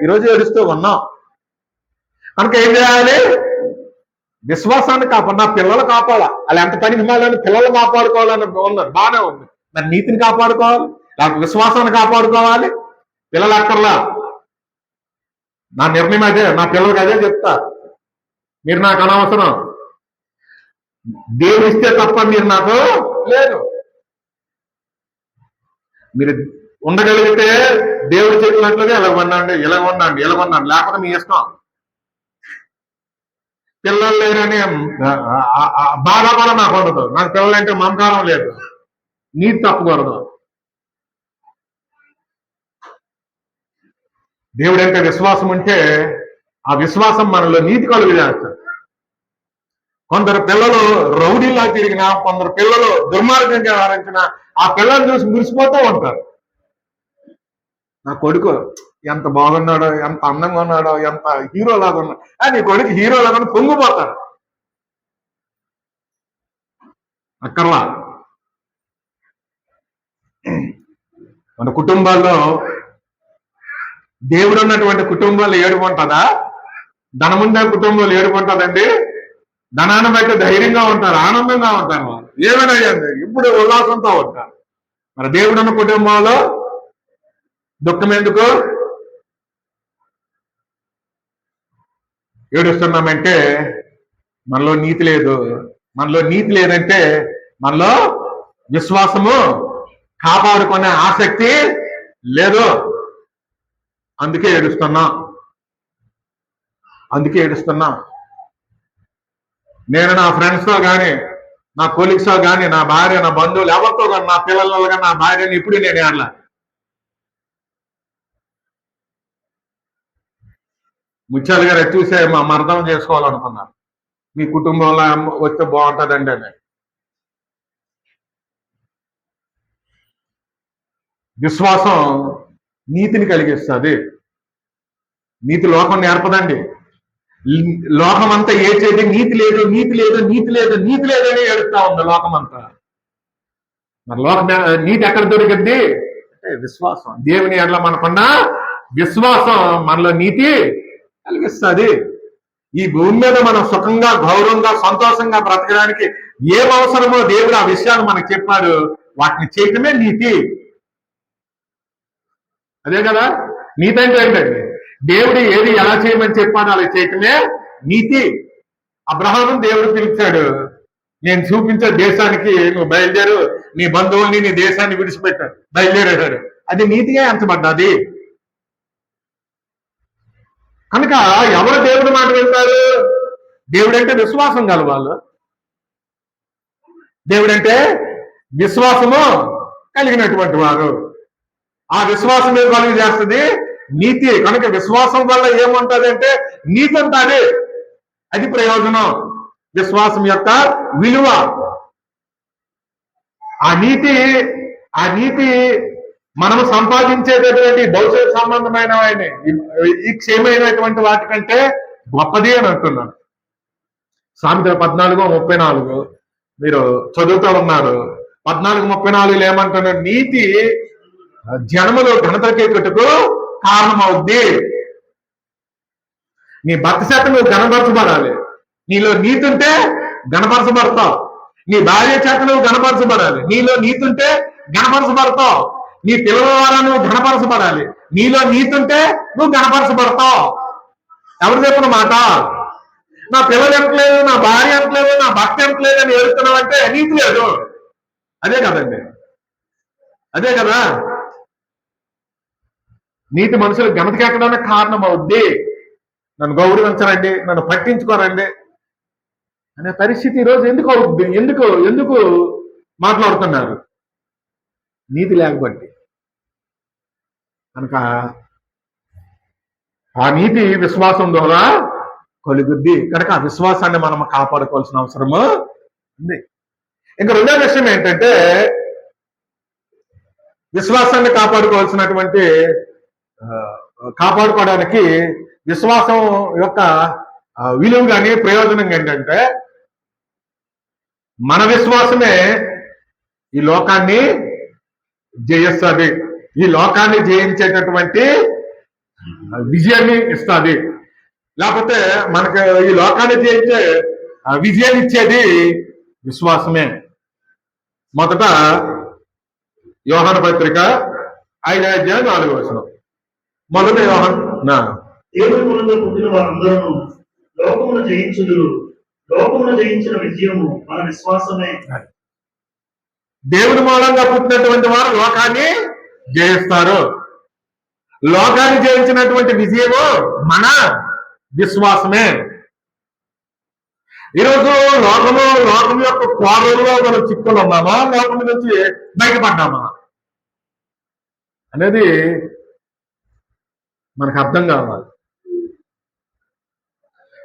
ఈరోజు ఏడుస్తూ ఉన్నాం. కనుక ఏం చేయాలి? విశ్వాసాన్ని కాపాడు. పిల్లలు కాపాడాలి. అలా ఎంత పని హిమాలని పిల్లలు కాపాడుకోవాలని ఉన్నారు, బాగానే ఉంది. మరి నీతిని కాపాడుకోవాలి, లేకపోతే విశ్వాసాన్ని కాపాడుకోవాలి. పిల్లలు అక్కర్లా. నా నిర్ణయం అదే, నా పిల్లలకి అదే చెప్తా. మీరు నాకు అనవసరం, దేవుడు ఇస్తే తప్ప మీరు నాకు లేదు. మీరు ఉండగలిగితే దేవుడు చెప్పినట్లుగా ఇలా ఉండండి, ఇలా ఉండండి, ఇలా ఉండండి, లేకపోతే మీ ఇష్టం. పిల్లలు లేరని బాధ కూడా నాకు ఉండదు. నాకు పిల్లలంటే మమకారం లేదు. నీతి తప్పకూడదు. దేవుడంటే విశ్వాసం ఉంటే ఆ విశ్వాసం మనలో నీతి కలుగు చేస్తారు. కొందరు పిల్లలు రౌడీలా తిరిగినా, కొందరు పిల్లలు దుర్మార్గంగా వ్యవహరించిన ఆ పిల్లల్ని చూసి మురిసిపోతూ ఉంటారు. నా కొడుకు ఎంత బాగున్నాడో, ఎంత అందంగా ఉన్నాడో, ఎంత హీరో లాగా ఉన్నాడు, నీ కొడుకు హీరో లాగా పొంగిపోతాడు. అక్కర్లా. మన కుటుంబాల్లో దేవుడు ఉన్నటువంటి కుటుంబాలు ఏడుపు ఉంటుందా? ధనముండే కుటుంబాలు ఏడుపు ఉంటుందండి. ధనాన్ని బట్టి ధైర్యంగా ఉంటారు, ఆనందంగా ఉంటారు, ఏమైనా ఇప్పుడు ఉల్లాసంతో ఉంటారు. మరి దేవుడున్న కుటుంబంలో దుఃఖం ఎందుకు? ఏడుస్తున్నామంటే మనలో నీతి లేదు. మనలో నీతి లేదంటే మనలో విశ్వాసము కాపాడుకునే ఆసక్తి లేదు. అందుకే ఏడుస్తున్నా. నేను నా ఫ్రెండ్స్తో కానీ, నా కొలీగ్స్తో కానీ, నా భార్య, నా బంధువులు ఎవరితో కానీ, నా పిల్లలు కానీ, నా భార్యని ఇప్పుడు నేను ఏడలా. ముత్యాలు గారు అది చూసే మా మర్దం చేసుకోవాలనుకున్నారు. మీ కుటుంబంలో వస్తే బాగుంటుందండి అని. విశ్వాసం నీతిని కలిగిస్తుంది. నీతి లోకం నేర్పదండి. లోకం అంతా ఏడ్చేది నీతి లేదు, నీతి లేదు, నీతి లేదు, నీతి లేదని ఏడుస్తా ఉంది లోకం అంతా. మరి నీతి ఎక్కడ దొరికింది అంటే విశ్వాసం. దేవుని ఎట్లా మనకున్న విశ్వాసం మనలో నీతి కలిగిస్తుంది. ఈ భూమి మీద మనం సుఖంగా, గౌరవంగా, సంతోషంగా బ్రతకడానికి ఏం అవసరమో దేవుడు ఆ విషయాలు మనకు చెప్పాడు. వాటిని చేయటమే నీతి. అదే కదా నీతి అంటే ఏంటండి? దేవుడు ఏది ఎలా చేయమని చెప్పాడో అలా చేయటమే నీతి. అబ్రహాము దేవుడు పిలిచాడు, నేను చూపించే దేశానికి నువ్వు బయలుదేరు, నీ బంధువుల్ని, నీ దేశాన్ని విడిచిపెట్టాడు, బయలుదేరాడు. అది నీతిగా ఎంచబడ్డది. కనుక ఎవరు దేవుడి మాట వెళ్తారు? దేవుడంటే విశ్వాసం కలవాళ్ళు. దేవుడంటే విశ్వాసము కలిగినటువంటి వారు. ఆ విశ్వాసం మీద కలుగు చేస్తుంది నీతి. కనుక విశ్వాసం వల్ల ఏముంటది అంటే నీతి ఉంటుంది. అది ప్రయోజనం, విశ్వాసం యొక్క విలువ. ఆ నీతి మనము సంపాదించేటటువంటి భవిష్యత్ సంబంధమైన ఈ క్షేమైనటువంటి వాటికంటే గొప్పది అని అంటున్నాను. సామెతలు 14:34 మీరు చదువుతూ ఉన్నారు. 14:34 ఏమంటున్నారు? నీతి జనములో ఘనతకెక్కుటకు కారణమవుద్ది. నీ భర్త చేత నువ్వు గణపరచబడాలి. నీలో నీతి ఉంటే గణపరచబడతావు. నీ భార్య చేత నువ్వు గణపరచబడాలి. నీలో నీతి ఉంటే గణపరచబడతావు. నీ పిల్లల ద్వారా నువ్వు గణపరచబడాలి. నీలో నీతి ఉంటే నువ్వు గణపరచబడతావు. ఎవరు చెప్పిన మాట? నా పిల్లలు ఎంతలేదు, నా భార్య ఎంతలేదు, నా భర్త ఎంతలేదు అని ఏడుతున్నావంటే నీతి లేదు. అదే కదండి, అదే కదా. నీతి మనుషులు ఘనతకెక్కడానికి కారణం అవుద్ది. నన్ను గౌరవించరండి, నన్ను పట్టించుకోరండి అనే పరిస్థితి ఈరోజు ఎందుకు అవుద్ది? ఎందుకు మాట్లాడుతున్నారు? నీతి లేకపోతే. కనుక ఆ నీతి విశ్వాసం ద్వారా కలుగుద్ది. కనుక ఆ విశ్వాసాన్ని మనం కాపాడుకోవాల్సిన అవసరము ఉంది. ఇంకా రెండో విషయం ఏంటంటే, విశ్వాసాన్ని కాపాడుకోవడానికి విశ్వాసం యొక్క విలువ కానీ ప్రయోజనం ఏంటంటే, మన విశ్వాసమే ఈ లోకాన్ని జయిస్తుంది. ఈ లోకాన్ని జయించేటటువంటి విజయాన్ని ఇస్తుంది. లేకపోతే మనకు ఈ లోకాన్ని జయించే విజయాన్ని ఇచ్చేది విశ్వాసమే. మొదట యోహాను పత్రిక 5:4 మొదట దేవుని మూలంగా పుట్టిన వారందరూ లోకమును జయించుదురు. లోకమును జయించిన విజయము మన విశ్వాసమే. దేవుని మూలంగా పుట్టినటువంటి వారు లోకాన్ని జయిస్తారు. లోకాన్ని జయించినటువంటి విజయము మన విశ్వాసమే. ఈరోజు లోకం యొక్క కోరల్లో మనం చిక్కులు ఉన్నామా, లోకం నుంచి బయటపడ్డామా అనేది మనకు అర్థం కావాలి.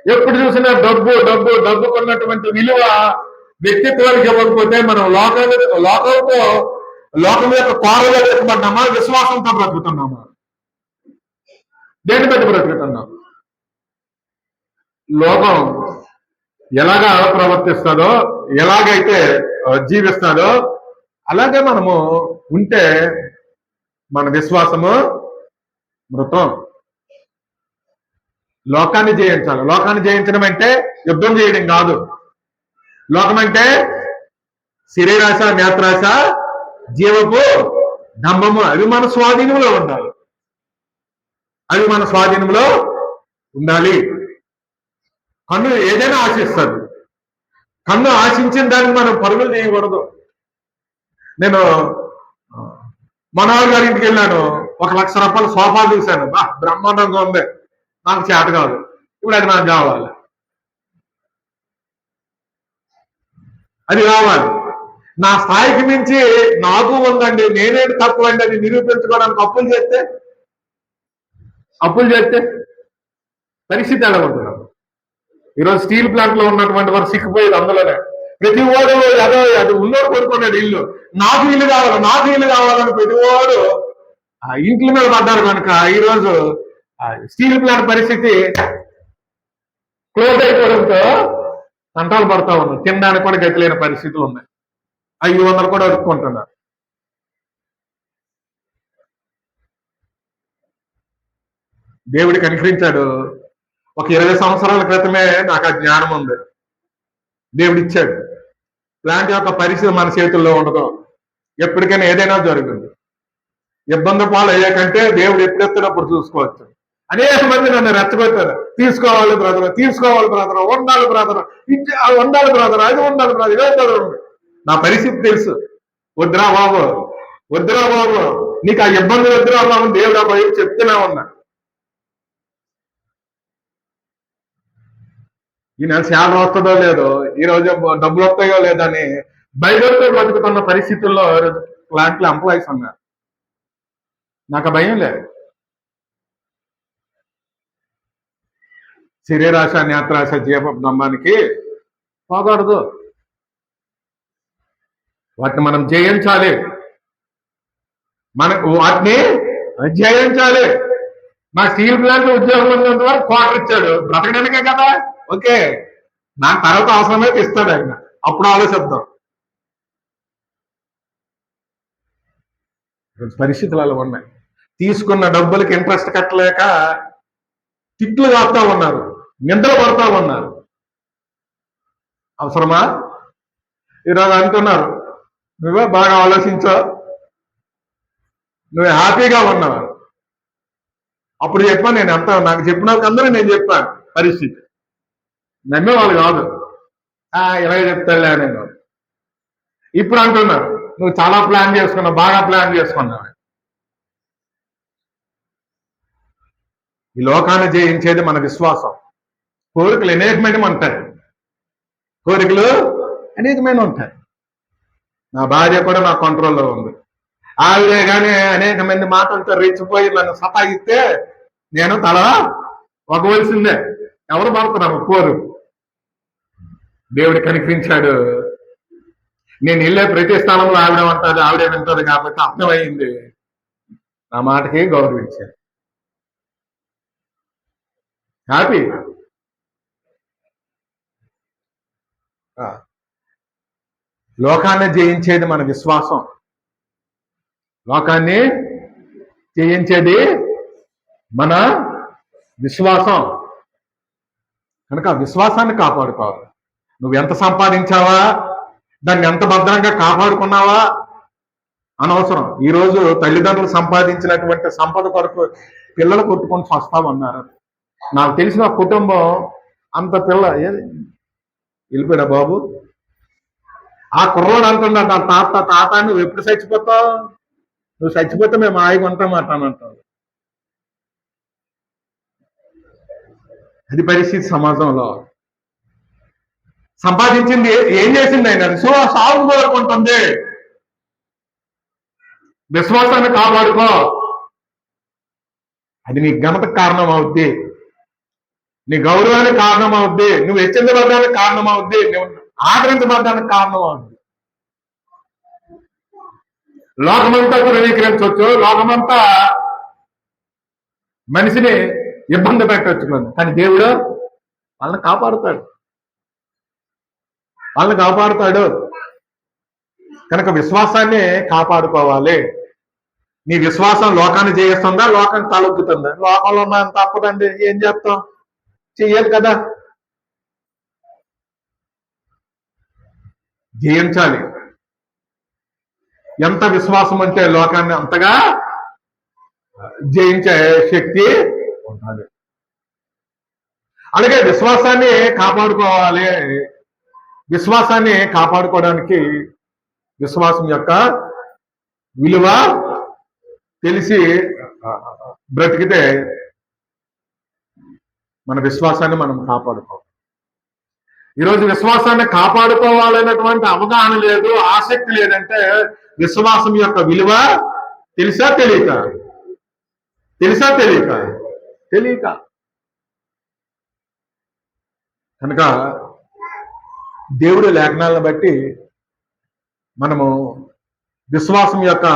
ఎప్పుడు చూసినా డబ్బుకున్నటువంటి విలువ వ్యక్తిత్వానికి ఇవ్వకపోతే మనం లోకం యొక్క కోరలో బ్రతకబడ్డామా, విశ్వాసంతో బ్రతుకుతున్నామా? దేని బట్టి బ్రతుకుతున్నాం? లోకం ఎలాగా ప్రవర్తిస్తుందో, ఎలాగైతే జీవిస్తాడో అలాగే మనము ఉంటే మన విశ్వాసము మృతం. లోకాన్ని జయించాలి. లోకాన్ని జయించడం అంటే యుద్ధం చేయడం కాదు. లోకం అంటే శరీరాశ, నేత్రాశ, జీవపు డంబము అవి మన స్వాధీనంలో ఉండాలి. కన్ను ఏదైనా ఆశిస్తుంది. కన్ను ఆశించిన దానికి మనం పరుగులు చేయకూడదు. నేను మనోహర్ గారి ఇంటికి వెళ్ళాను. 1,00,000 రూపాయల సోఫా చూశాను. బ్రహ్మాండంగా ఉంది. నాకు చేత కాదు. ఇప్పుడు అది నాకు కావాలి. అది కావాలి. నా స్థాయికి మించి నాకు ఉందండి, నేనేది తక్కువ అండి అని నిరూపించుకోవడానికి అప్పులు చేస్తే పరిస్థితి ఎలా ఉంటుంది? ఈరోజు స్టీల్ ప్లాంట్ లో ఉన్నటువంటి వారు సిక్కిపోయేది అందులోనే. ప్రతి వాడు ఏదో అది ఉన్నోడు కొనుక్కున్నాడు ఇల్లు, నాకు ఇల్లు కావాలి, నాకు ఇల్లు కావాలని ప్రతి వాడు ఆ ఇంట్ల మీద పడ్డారు కనుక ఈరోజు స్టీల్ ప్లాంట్ పరిస్థితి క్లోజ్ అయిపోవడంతో తంటాలు పడతా ఉన్నాయి. తినడానికి కూడా గతి లేని పరిస్థితులు ఉన్నాయి. 500 కూడా అడుక్కుంటున్నారు. దేవుడికి కనికరించాడు. ఒక 20 సంవత్సరాల క్రితమే నాకు ఆ జ్ఞానం ఉంది. దేవుడు ఇచ్చాడు. ఇలాంటి ఒక పరిస్థితి మన చేతుల్లో ఉండదు. ఎప్పటికైనా ఏదైనా జరుగుతుంది. ఇబ్బంది పాలు అయ్యాకంటే దేవుడు ఎప్పుడెత్తినప్పుడు చూసుకోవచ్చు. అనేక మంది నన్ను రెచ్చగొట్టారు. తీసుకోవాలి బ్రదర్, తీసుకోవాలి బ్రదర్, ఉండాలి బ్రదర్, ఉండాలి బ్రదర్, అది ఉండాలి బ్రదర్, ఇదే బ్రదర్. నా పరిస్థితి తెలుసు. వద్దురా బాబు, వద్దురా బాబు, నీకు ఆ ఇబ్బంది వద్దురా బాబు, దేవుడు ఆ వైపు చెప్తూనే ఉన్నా. ఈ నెల శాలరీ వస్తుందో లేదో, ఈ రోజు డబ్బులు వస్తాయో లేదని భయపడితో బతుకుతున్న పరిస్థితుల్లో ప్లాంట్లో ఎంప్లాయీస్ ఉన్నారు. నాకు భయం లేదు. శరీరాశ, నేత్రాశ, జీవపు దంబానికి పోకూడదు. వాటిని మనం జయించాలి. మనకు వాటిని జయించాలి. మా స్టీల్ ప్లాంట్ ఉద్యోగం ఉన్నంత వరకు క్వార్టర్ ఇచ్చాడు, బ్రతకడానికే కదా. ఓకే, నాకు తర్వాత అవసరమైతే ఇస్తాడు ఆయన, అప్పుడు ఆలోచిద్దాం. పరిస్థితులు అలా ఉన్నాయి. తీసుకున్న డబ్బులకి ఇంట్రెస్ట్ కట్టలేక తిట్లు కాస్తా ఉన్నారు, నిద్ర పడతా ఉన్నారు. అవసరమా? ఈరోజు అంటున్నారు, నువ్వే బాగా ఆలోచించో, నువ్వు హ్యాపీగా ఉన్నావు. అప్పుడు చెప్పాను నేను, అంతా నాకు చెప్పిన అందరూ నేను చెప్పాను పరిస్థితి. నమ్మేవాళ్ళు కాదు. ఇలాగే చెప్తాలే నేను. ఇప్పుడు అంటున్నారు, నువ్వు చాలా ప్లాన్ చేసుకున్నావు, బాగా ప్లాన్ చేసుకున్నావు. ఈ లోకాన్ని జయించేది మన విశ్వాసం. కోరికలు అనేకమైన ఉంటాయి. కోరికలు అనేకమైన ఉంటాయి. నా భార్య కూడా నా కంట్రోల్లో ఉంది. ఆవిడే కానీ అనేక మంది మాటలతో రెచ్చిపోయి నన్ను సతాయిస్తే నేను తల ఒగ్గవలసిందే. ఎవరు పడుతున్నాము కోరు. దేవుడు కనికరించాడు. నేను వెళ్ళే ప్రతి స్థలంలో ఆవిడ ఉంటుంది, ఆవిడే వింటది కాబట్టి అర్థమైంది. నా మాటకి గౌరవించాను. హ్యాపీ. లోకాన్ని జయించేది మన విశ్వాసం. లోకాన్ని జయించేది మన విశ్వాసం. కనుక ఆ విశ్వాసాన్ని కాపాడుకోవాలి. నువ్వు ఎంత సంపాదించావా, దాన్ని ఎంత భద్రంగా కాపాడుకున్నావా అనవసరం. ఈరోజు తల్లిదండ్రులు సంపాదించినటువంటి సంపద కొరకు పిల్లలు కొట్టుకొని వస్తామన్నారు. నాకు తెలిసిన కుటుంబం అంత పిల్ల వెళ్ళిపోయాడా బాబు, ఆ కుర్రోడు అంటున్నాడు, ఆ తాత నువ్వు ఎప్పుడు చచ్చిపోతావు, నువ్వు చచ్చిపోతే మేము హాయిగా ఉంటామాట అని అంటావు. అది పరిస్థితి సమాజంలో. సంపాదించింది ఏం చేసింది ఆయన? సాగు కోరుకుంటుంది. విశ్వాసాన్ని కాపాడుకో. అది నీ ఘనతకు కారణం అవుద్ది, నీ గౌరవానికి కారణం అవుద్ది, నువ్వు హెచ్చరించబడడానికి కారణం అవుద్ది, నువ్వు ఆదరించబడడానికి కారణం అవుద్ది. లోకమంతా ధృవీకరించవచ్చు, లోకమంతా మనిషిని ఇబ్బంది పెట్టవచ్చు, కానీ దేవుడు వాళ్ళని కాపాడుతాడు, వాళ్ళని కాపాడుతాడు. కనుక విశ్వాసాన్ని కాపాడుకోవాలి. నీ విశ్వాసం లోకాన్ని చేస్తుందా, లోకాన్ని తలొగ్గుతుందా? లోకంలో ఉన్న తప్పదండి, ఏం చేస్తాం, చెయ్యాలి కదా. జయించాలి. ఎంత విశ్వాసం ఉంటే లోకాన్ని అంతగా జయించే శక్తి ఉంటుంది. అలాగే విశ్వాసాన్ని కాపాడుకోవాలి. విశ్వాసాన్ని కాపాడుకోవడానికి విశ్వాసం యొక్క విలువ తెలిసి బ్రతికితే మన విశ్వాసాన్ని మనం కాపాడుకోవాలి. ఈరోజు విశ్వాసాన్ని కాపాడుకోవాలనేటువంటి అవగాహన లేదు, ఆసక్తి లేదంటే విశ్వాసం యొక్క విలువ తెలుసా తెలియక? తెలియక. కనుక దేవుడి లేఖనాలను బట్టి మనము విశ్వాసం యొక్క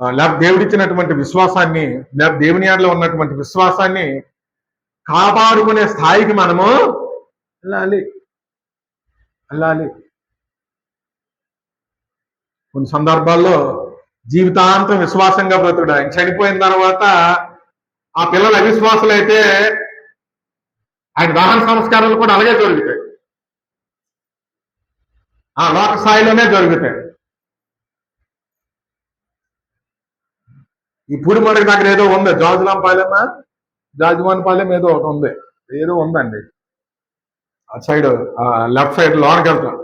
లేకపోతే దేవుడిచ్చినటువంటి విశ్వాసాన్ని, లేకపోతే దేవుని యెడల ఉన్నటువంటి విశ్వాసాన్ని కాపాడుకునే స్థాయికి మనము వెళ్ళాలి. కొన్ని సందర్భాల్లో జీవితాంతం విశ్వాసంగా బ్రతుకుడు, ఆయన చనిపోయిన తర్వాత ఆ పిల్లలు అవిశ్వాసులైతే ఆయన దహన సంస్కారాలు కూడా అలాగే జరుగుతాయి, ఆ లోక స్థాయిలోనే జరుగుతాయి. ఈ పూడిమడుగు దగ్గర ఏదో ఉంది, జాజుమాన్పాలెం ఏదో ఒకటి ఉంది, ఏదో ఉందండి అటు సైడ్, లెఫ్ట్ సైడ్ లోనకి వెళ్తాం.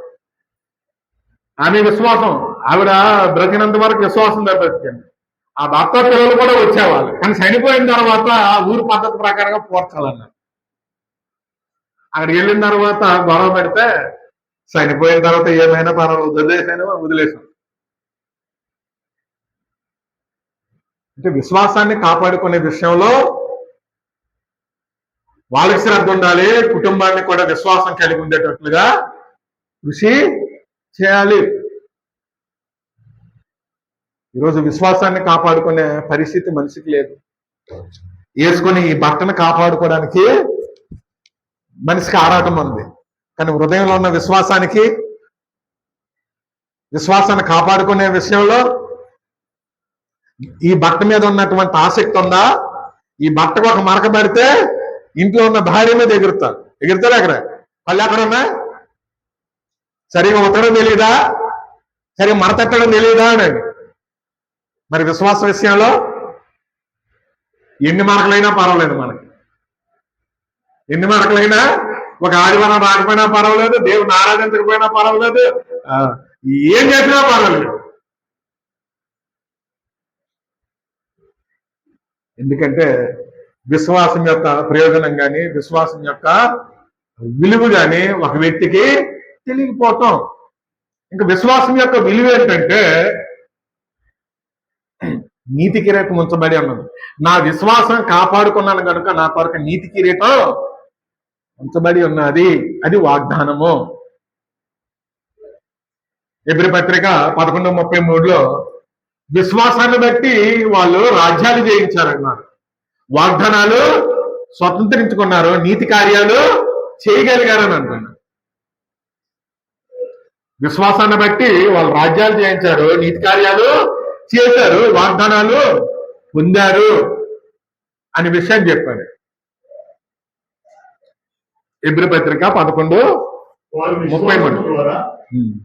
ఆమె విశ్వాసం, ఆవిడ బ్రతికినంత వరకు విశ్వాసం బ్రతికింది. ఆ భర్త పిల్లలు కూడా వచ్చేవాళ్ళు, కానీ చనిపోయిన తర్వాత ఊరు పద్ధతి ప్రకారంగా పోర్చాలన్నారు. అక్కడికి వెళ్ళిన తర్వాత గొడవ పెడితే చనిపోయిన తర్వాత ఏమైనా పర్వాలేదు వదిలేసాను. అంటే విశ్వాసాన్ని కాపాడుకునే విషయంలో వాళ్ళకి శ్రద్ధ ఉండాలి, కుటుంబాన్ని కూడా విశ్వాసం కలిగి ఉండేటట్లుగా కృషి చేయాలి. ఈరోజు విశ్వాసాన్ని కాపాడుకునే పరిస్థితి మనిషికి లేదు. వేసుకొని ఈ బట్టను కాపాడుకోవడానికి మనిషికి ఆరాటం ఉంది, కానీ హృదయంలో ఉన్న విశ్వాసాన్ని కాపాడుకునే విషయంలో ఈ బట్ట మీద ఉన్నటువంటి ఆసక్తి ఉందా? ఈ బట్టకు ఒక మరక పెడితే ఇంట్లో ఉన్న భార్య మీద ఎగురుతారు అక్కడ పళ్ళు ఎక్కడ ఉన్నా సరిగా ఉతడం తెలియదా, సరిగా మరతెట్టడం తెలియదా అని. మరి విశ్వాస విషయంలో ఎన్ని మరకలైనా పర్వాలేదు, మనకి ఎన్ని మరకలైనా, ఒక ఆదివారం రాకపోయినా పర్వాలేదు, దేవుని ఆరాధించకపోయినా పర్వాలేదు, ఏం చేసినా పర్వాలేదు. ఎందుకంటే విశ్వాసం యొక్క ప్రయోజనం కానీ, విశ్వాసం యొక్క విలువ కానీ ఒక వ్యక్తికి తెలియకపోవటం. ఇంకా విశ్వాసం యొక్క విలువ ఏంటంటే నీతి కిరీటం ఉంచబడి ఉన్నది. నా విశ్వాసం కాపాడుకున్నాను కనుక నా కొరకు నీతి కిరీటం ఉంచబడి ఉన్నది, అది వాగ్దానము. ఎబ్రీ పత్రిక 11:33 విశ్వాసాన్ని బట్టి వాళ్ళు రాజ్యాలు జయించారన్నారు, వాగ్దానాలు స్వతంత్రించుకున్నారు, నీతి కార్యాలు చేయగలిగారని అంటున్నారు. విశ్వాసాన్ని బట్టి వాళ్ళు రాజ్యాలు జయించారు, నీతి కార్యాలు చేశారు, వాగ్దానాలు పొందారు అనే విషయం చెప్పారు. ఎబ్రీ పత్రిక 11:33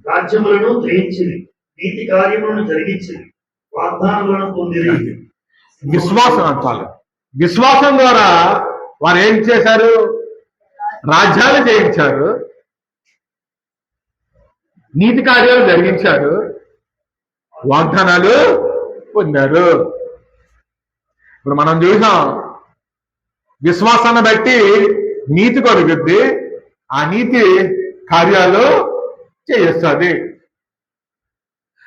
రాజ్యములను జయించింది, నీతి కార్యములను జరిగించింది, వాగ్దానములను పొందింది. విశ్వాసం అంటారు. విశ్వాసం ద్వారా వారు ఏం చేశారు? రాజ్యాలు జయించారు, నీతి కార్యాలు జరిగించారు, వాగ్దానాలు పొందారు. ఇప్పుడు మనం చూసాం, విశ్వాసాన్ని బట్టి నీతి కలుగుద్ది, ఆ నీతి కార్యాలు చేస్తుంది.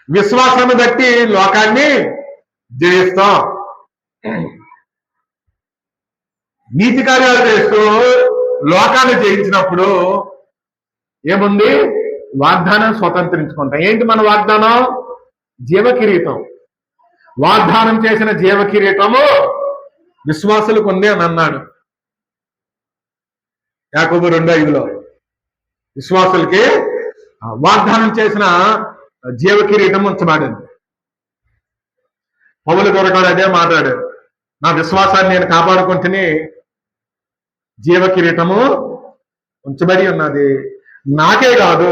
విశ్వాసాన్ని బట్టి లోకాన్ని జయిస్తాం. నీతి కార్యాలు చేస్తూ లోకాన్ని జయించినప్పుడు ఏముంది? వాగ్దానం స్వతంత్రించుకుంటాం. ఏంటి మన వాగ్దానం? జీవకిరీటం. వాగ్దానం చేసిన జీవకిరీటము విశ్వాసులకు ఉంది అని అన్నాడు యాకోబు 2:5. విశ్వాసులకి వాగ్దానం చేసిన జీవకిరీటం ఉంచబడింది. పౌలు గారు అదే మాట్లాడారు, నా విశ్వాసాన్ని నేను కాపాడుకుంటుని జీవకిరీటము ఉంచబడి ఉన్నది, నాకే కాదు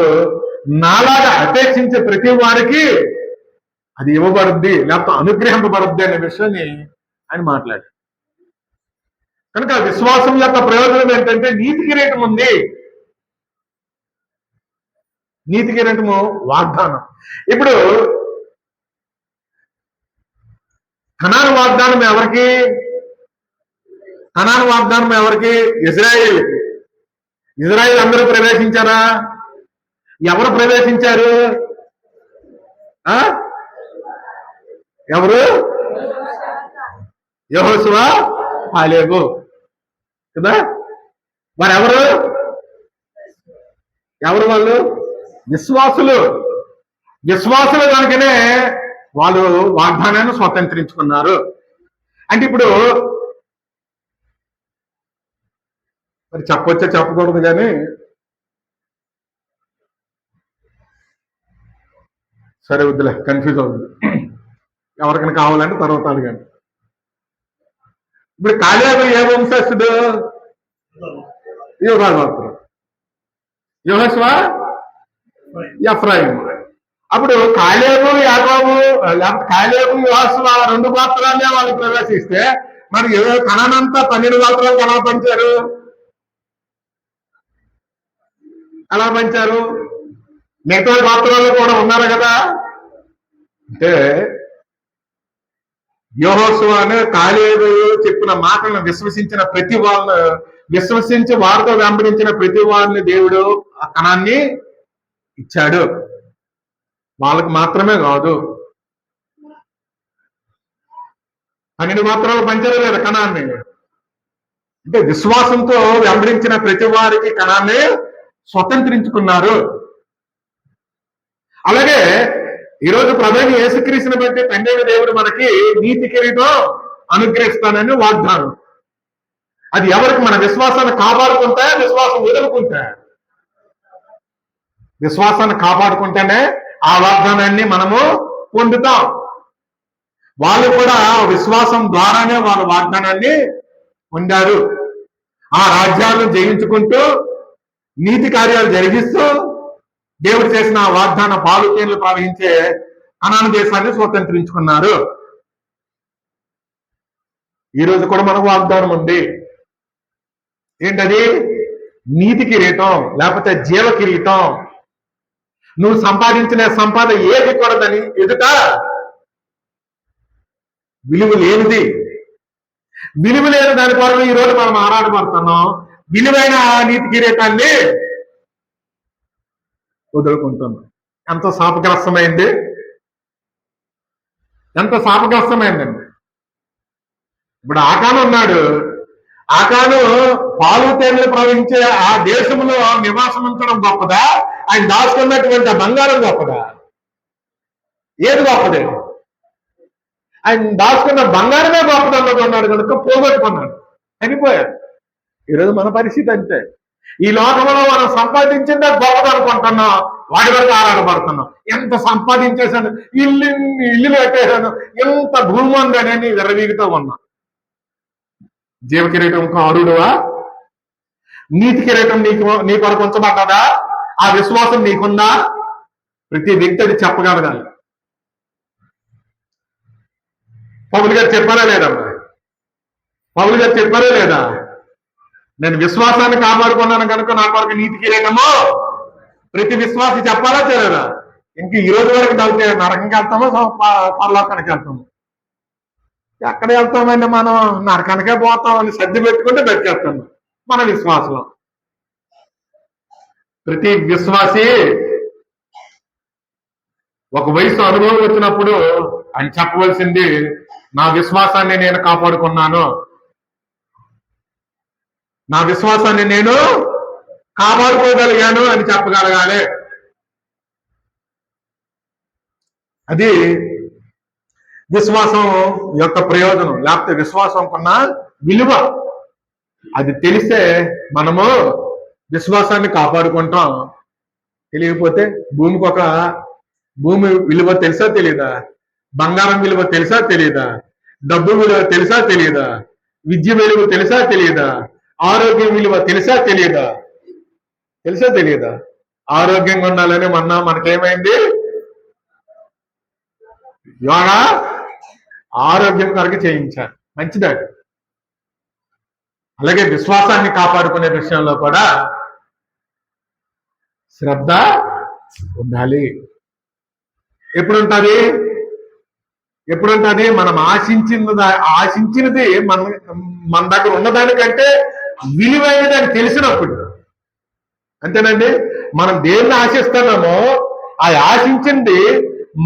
నాలాగా అపేక్షించే ప్రతి వారికి అది ఇవ్వబడుద్ది, లేకపోతే అనుగ్రహింపబడుద్ది అనే విషయాన్ని ఆయన మాట్లాడారు. కనుక విశ్వాసం యొక్క ప్రయోజనం ఏంటంటే నీతి కిరీటం ఉంది. నీతి కిరీటము వాగ్దానం. ఇప్పుడు కనాను వాగ్దానం ఎవరికి? కనాను వాగ్దానం ఎవరికి? ఇజ్రాయేలుకి. ఇజ్రాయేల్ అందరూ ప్రవేశించారా? ఎవరు ప్రవేశించారు? ఎవరు? యెహోషువ, కాలేబు కదా. వారెవరు? ఎవరు వాళ్ళు? విశ్వాసులు. విశ్వాసులు కనుకనే వాళ్ళు వాగ్దానాన్ని స్వతంత్రించుకున్నారు. అంటే ఇప్పుడు మరి చెప్పొచ్చా చెప్పకూడదు కానీ సరే వద్దులే, కన్ఫ్యూజ్ అవుతుంది. ఎవరికైనా కావాలంటే తర్వాత అడగండి. ఇప్పుడు కాలేబు ఏ వంశస్థుడు? యోగాగోత్రం. యోహోషువ ఎఫ్రాయిము. అప్పుడు కాలేబు యాకోబు లేకపోతే కాలేబు యోహోషువ రెండు గోత్రాలే వాళ్ళు ప్రవేశిస్తే మరి కణానంతా 12 గోత్రాలకు ఎలా పంచారు? ఎలా పంచారు? మిగతా గోత్రాలు కూడా ఉన్నారు కదా. అంటే యెహోషువ అనే కాలేబు చెప్పిన మాటలను విశ్వసించిన ప్రతి వాళ్ళను, విశ్వసించి వారితో వెంబడించిన ప్రతి వాళ్ళని దేవుడు ఆ కణాన్ని ఇచ్చాడు. వాళ్ళకి మాత్రమే కాదు, 12 గోత్రాలు పంచారు లేదా కణాన్ని. అంటే విశ్వాసంతో వెంబడించిన ప్రతి వారికి కణాన్ని స్వతంత్రించుకున్నారు. అలాగే ఈరోజు ప్రధాని యేసుక్రీస్తుని బట్టి తండ్రి దేవుడు మనకి నీతి కిరీటం అనుగ్రహిస్తానని వాగ్దానం. అది ఎవరికి? మన విశ్వాసాన్ని కాపాడుకుంటే, విశ్వాసం వదులుకుంటే. విశ్వాసాన్ని కాపాడుకుంటేనే ఆ వాగ్దానాన్ని మనము పొందుతాం. వాళ్ళు కూడా విశ్వాసం ద్వారానే వాళ్ళ వాగ్దానాన్ని పొందారు. ఆ రాజ్యాలను జయించుకుంటూ నీతి కార్యాలు జరిగిస్తూ దేవుడు చేసిన ఆ వాగ్దాన పాలుకేళ్లు ప్రవహించే కనాను దేశాన్ని స్వతంత్రించుకున్నారు. ఈ రోజు కూడా మనకు వాగ్దానం ఉంది. ఏంటది? నీతి కిరీటం, లేకపోతే జీవ కిరీటం. నువ్వు సంపాదించిన సంపాద ఏది కూడదని ఎదుట విలువ లేనిది, విలువ లేని దాని కొరకు ఈ రోజు మనం ఆరాటపడుతున్నాం. విలువైన నీతి కిరీటాన్ని వదులుకుంటున్నాం. ఎంత శాపగ్రస్తమైంది, ఎంత శాపగ్రస్తమైందండి. ఇప్పుడు ఆకాను ఉన్నాడు. ఆకాను పాలు తేనెలు ప్రవహించే ఆ దేశంలో నివాసం ఉంచడం గొప్పదా, ఆయన దాచుకున్నటువంటి బంగారం గొప్పదా? ఏది గొప్పది? ఆయన దాచుకున్న బంగారమే గొప్పదన్నది ఉన్నాడు కనుక పోగొట్టుకున్నాడు, చనిపోయాడు. ఈరోజు మన పరిస్థితి అంతే. ఈ లోకంలో మనం సంపాదించిందే గొప్పది అనుకుంటున్నాం, వాడి వరకు ఆరాటపడుతున్నాం. ఎంత సంపాదించేశాను, ఇల్లు కట్టేశాను, ఎంత భూమి ఉందనేది విర్రవీగుతూ ఉన్నాం. జీవ కిరీటం అరుడువా? నీతి కిరీటం నీ కొరకు ఉంచబడ్డదా? ఆ విశ్వాసం నీకుందా? ప్రతి వ్యక్తి అది చెప్పగలగాలి. పౌలు గారు చెప్పారా లేదా? పౌలు గారు చెప్పారా లేదా? నేను విశ్వాసాన్ని కాపాడుకున్నాను కనుక నా కొరకు నీతి కిరీటము. ప్రతి విశ్వాసి చెప్పాలా చేయలేదా? ఇంక ఈ రోజు వరకు వెళ్తే నరకంకి వెళ్తామో పరలోకానికి వెళ్తాము? ఎక్కడ వెళ్తామండి మనం? నరకానికే పోతామని సర్ది పెట్టుకుంటే బతికేస్తాము మన విశ్వాసం. ప్రతి విశ్వాసి ఒక వయసు అనుభవం వచ్చినప్పుడు అని చెప్పవలసింది, నా విశ్వాసాన్ని నేను కాపాడుకున్నాను, నా విశ్వాసాన్ని నేను కాపాడుకోగలిగాను అని చెప్పగలగాలి. అది విశ్వాసం యొక్క ప్రయోజనం, లేకపోతే విశ్వాసం కొన్న విలువ. అది తెలిస్తే మనము విశ్వాసాన్ని కాపాడుకుంటాం. తెలియకపోతే భూమి విలువ తెలుసా తెలీదా? బంగారం విలువ తెలుసా తెలీదా? డబ్బు విలువ తెలుసా తెలీదా? విద్య విలువ తెలుసా తెలీదా? ఆరోగ్యం విలువ తెలుసా తెలీదా? తెలుసా తెలీదా? ఆరోగ్యంగా ఉండాలని మనకేమైంది? యోగా ఆరోగ్యం కొరకు చేయించారు, మంచిదండి. అలాగే విశ్వాసాన్ని కాపాడుకునే విషయంలో కూడా శ్రద్ధ ఉండాలి. ఎప్పుడుంటది? మనం ఆశించినది మన దగ్గర ఉన్నదానికంటే విలువైనదని తెలిసినప్పుడు. అంతేనండి. మనం దేన్ని ఆశిస్తున్నామో ఆ ఆశించింది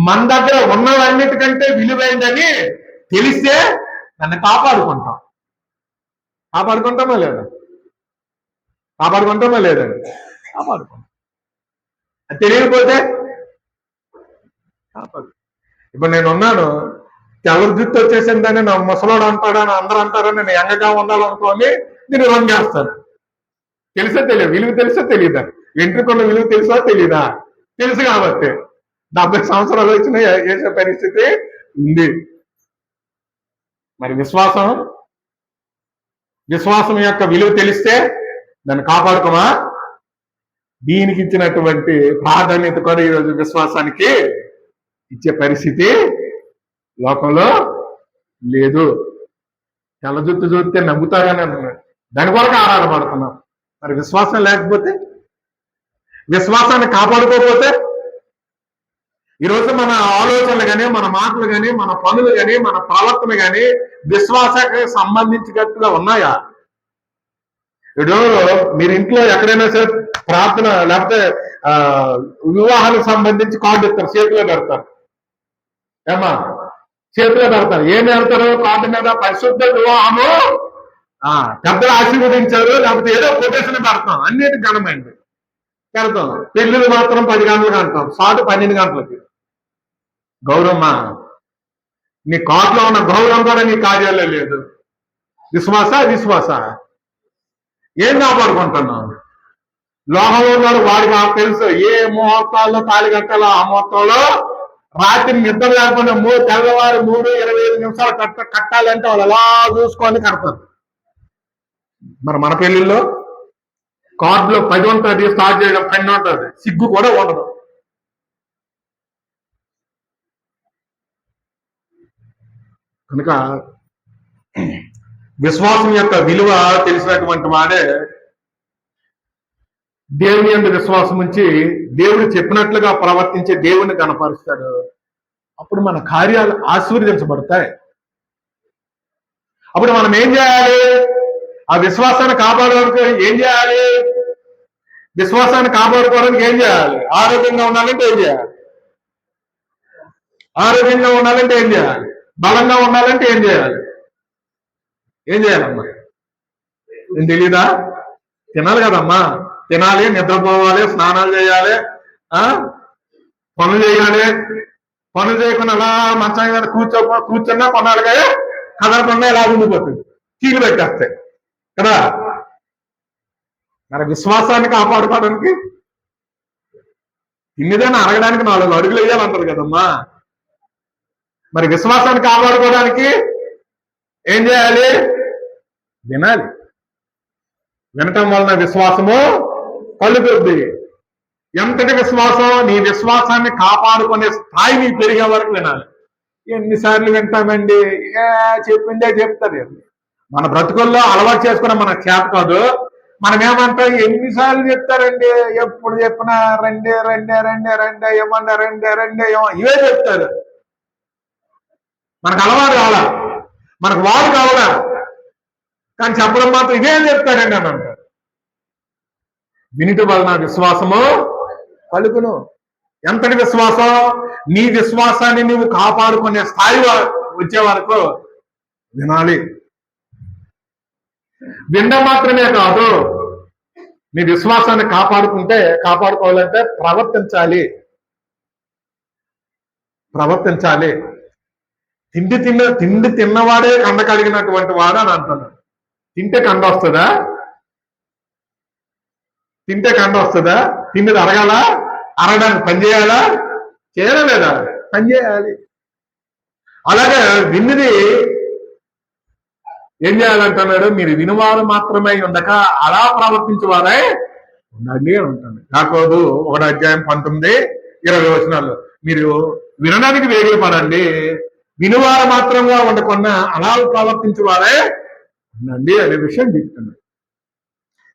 మన దగ్గర ఉన్నవన్నిటికంటే విలువైందని తెలిస్తే దాన్ని కాపాడుకుంటాం. కాపాడుకుంటామా లేదండి? కాపాడుకుంటాం. అది తెలియకపోతే కాపాడు. ఇప్పుడు నేను ఉన్నాను, తెల్ల జుట్టు వచ్చేసిందని నా ముసలోడు అంటాడని అందరూ అంటారని నేను ఎంగగా ఉండాలనుకోని నేను రంగేస్తాను. తెలుసా తెలియదు, విలువ తెలుసా తెలియదా? వెంట్రుకున్న విలువ తెలుసా తెలీదా? తెలుసు కాబట్టి 70 సంవత్సరాలు వచ్చిన చేసే పరిస్థితి ఉంది. మరి విశ్వాసం యొక్క విలువ తెలిస్తే దాన్ని కాపాడుకోమా? దీనికి ఇచ్చినటువంటి ప్రాధాన్యత కూడా ఈరోజు విశ్వాసానికి ఇచ్చే పరిస్థితి లోకంలో లేదు. తెల్ల జుట్టు చూస్తే నమ్ముతారని అన్నాడు, దాని కొరకు ఆరాధపడుతున్నాం. మరి విశ్వాసం లేకపోతే, విశ్వాసాన్ని కాపాడుకోకపోతే ఈరోజు మన ఆలోచనలు కానీ, మన మాటలు కానీ, మన పనులు కానీ, మన ప్రవర్తన కానీ విశ్వాసానికి సంబంధించినట్టుగా ఉన్నాయా? ఇప్పుడు మీరు ఇంట్లో ఎక్కడైనా సరే ప్రార్థన లేకపోతే వివాహానికి సంబంధించి కార్డు ఇస్తారు, చేతిలో పెడతారు. ఏమా చేతిలో పెడతారు, ఏం పెడతారు కార్డు మీద? పరిశుద్ధ వివాహము, పెద్దలు ఆశీర్వదించారు, లేకపోతే ఏదో కొటేషన్ పెడతాం. అన్నిటి ఘనమైంది పెడతాం. పెళ్లిలు మాత్రం 10 గంటలకు అంటాం, సాటు 12 గంటలకి. గౌరవమా? నీ కార్డులో ఉన్న గౌరవం కూడా నీ కార్యాలయం లేదు. విశ్వాస ఏం కాపాడుకుంటున్నావు? లోహంలో ఉన్నాడు, వాడికి తెలుసు ఏ ముహూర్తాల్లో తాళి కట్టాలో ఆ ముహూర్తంలో రాత్రి నిద్ర లేకుండా తెల్లవారు 3:25 నిమిషాలు కట్టాలంటే వాళ్ళు అలా చూసుకొని కడతారు. మరి మన పెళ్లిల్లో కార్డులో 10 ఉంటుంది, స్టార్ట్ చేయడం 10 ఉంటుంది, సిగ్గు కూడా ఉండదు. కనుక విశ్వాసం యొక్క విలువ తెలిసినటువంటి వాడే దేవుని యందు విశ్వాసం ఉంచి దేవుడు చెప్పినట్లుగా ప్రవర్తించే దేవుణ్ణి కనపరుస్తాడు. అప్పుడు మన కార్యాలు ఆశీర్వదించబడతాయి. అప్పుడు మనం ఏం చేయాలి? ఆ విశ్వాసాన్ని కాపాడడానికి ఏం చేయాలి? విశ్వాసాన్ని కాపాడుకోవడానికి ఏం చేయాలి? ఆరోగ్యంగా ఉండాలంటే ఏం చేయాలి? ఆరోగ్యంగా ఉండాలంటే ఏం చేయాలి? బలంగా ఉండాలంటే ఏం చేయాలి? ఏం చేయాలమ్మా? ఏం తెలీదా? తినాలి కదమ్మా, తినాలి, నిద్రపోవాలి, స్నానాలు చేయాలి, పనులు చేయాలి. పనులు చేయకుండా అలా మంచం మీద కూర్చున్నా కొన్నాళ్ళుగా కదలకుండా ఇలా ఉండిపోతుంది, కీలు పెట్టేస్తాయి కదా. మరి విశ్వాసాన్ని కాపాడుకోవడానికి తిన్నిదాన్ని అరగడానికి 4 అడుగులు వేయాలంటారు కదమ్మా. మరి విశ్వాసాన్ని కాపాడుకోవడానికి ఏం చేయాలి? వినాలి. వినటం వలన విశ్వాసము కలుగుతుంది. ఎంతటి విశ్వాసం? నీ విశ్వాసాన్ని కాపాడుకునే స్థాయి నీ పెరిగే వరకు వినాలి. ఎన్నిసార్లు వింటామండి? చెప్పిందే చెప్తారు. మన బ్రతుకుల్లో అలవాటు చేసుకున్న మన చేత కాదు. మనం ఏమంటాం? ఎన్నిసార్లు చెప్తారండి, ఎప్పుడు చెప్పినా రెండే రెండే రెండే రెండే ఏమన్నా రెండే రెండే ఇవే చెప్తారు. మనకు అలవాటు కావాలా, మనకు వాడు కావాలా, కానీ చెప్పడం మాత్రం ఇదేం చెప్తారండి అని అంటారు. వినిటి వలన విశ్వాసము కలుగును. ఎంతటి విశ్వాసం? నీ విశ్వాసాన్ని నువ్వు కాపాడుకునే స్థాయి వచ్చే వరకు వినాలి. వినడం మాత్రమే కాదు, నీ విశ్వాసాన్ని కాపాడుకోవాలంటే ప్రవర్తించాలి. తిండి తిన్నవాడే కండ కలిగినటువంటి వాడు అని అంటున్నాడు. తింటే కండ వస్తుందా? తిండిది అరగాల? అరగడానికి పని చేయాలా? చేయడం లేదా? పని చేయాలి. అలాగే విన్నది ఏం చేయాలంటున్నాడు? మీరు వినువారు మాత్రమే ఉండక అలా ప్రవర్తించేవారే ఉండండి అని అంటున్నాడు. యాకోబు 1:19-20 మీరు వినడానికి వేగిరపడండి, వినువారు మాత్రంగా ఉండకుండా అలా ప్రవర్తించేవారే ఉండండి అనే విషయం చెప్తున్నాడు.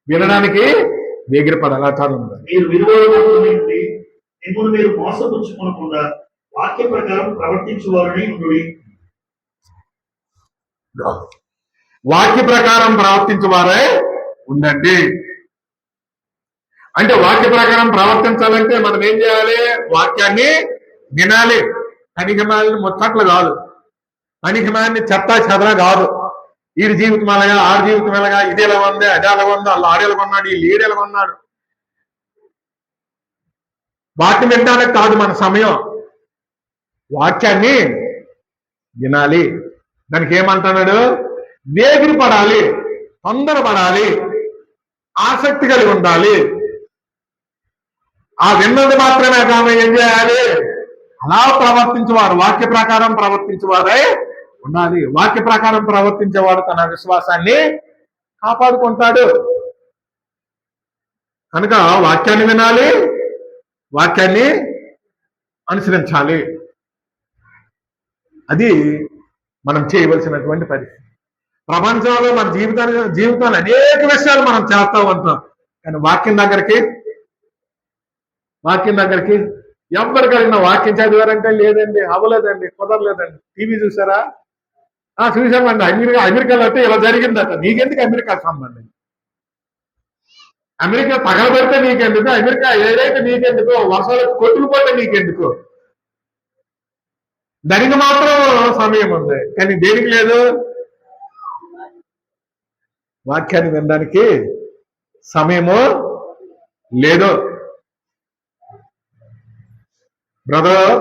వినడానికి వేగిరపడాలి. మీరు విలువైనటువంటి మిమ్మల్ని మీరు మోసపుచ్చుకోకుండా వాక్య ప్రకారం ప్రవర్తించువారని ఉండుడి. వాక్య ప్రకారం ప్రవర్తించేవారే ఉండండి. అంటే వాక్య ప్రకారం ప్రవర్తించాలంటే మనం ఏం చేయాలి? వాక్యాన్ని వినాలి. పనికిమాలిన ముచ్చట్లు కాదు, పనికిమాలిన చెత్తా చెదర కాదు. వీడి జీవితం అలాగా, ఆడి జీవితం ఎలాగా, ఇది ఎలా ఉంది, అది ఎలా ఉంది, వాళ్ళు ఆడేలా కొన్నాడు, వీళ్ళు ఈడేలా కొన్నాడు. వాక్యం వినడానికి కాదు మన సమయం, వాక్యాన్ని వినాలి. దానికి ఏమంటున్నాడు? వేగిరి పడాలి, తొందరపడాలి, ఆసక్తి కలిగి ఉండాలి. ఆ విన్నది మాత్రమే కాదు, ఏం చేయాలి? అలా ప్రవర్తించేవారు, వాక్య ప్రకారం ప్రవర్తించేవారే ఉండాలి. వాక్య ప్రకారం ప్రవర్తించేవాడు తన విశ్వాసాన్ని కాపాడుకుంటాడు. కనుక వాక్యాన్ని వినాలి, వాక్యాన్ని అనుసరించాలి. అది మనం చేయవలసినటువంటి పరిస్థితి. ప్రపంచంలో మన జీవితాలు అనేక విషయాలు మనం చేస్తూ ఉంటాం, కానీ వాక్యం దగ్గరికి ఎవరు కలిగిన వాక్యం చదివారంటే లేదండి, అవ్వలేదండి, కుదరలేదండి. టీవీ చూసారా? చూసామండి. అమెరికాలో అంటే ఇలా జరిగిందట. నీకెందుకు అమెరికా సంబంధం? అమెరికా తగలబెడితే నీకెందుకు? అమెరికా ఏదైతే నీకెందుకు? వర్షాలు కొట్టుకుపోతే నీకెందుకు? దానికి మాత్రం సమయం ఉంది, కానీ దేనికి లేదు? వాక్యాన్ని వినడానికి సమయము లేదు. బ్రదర్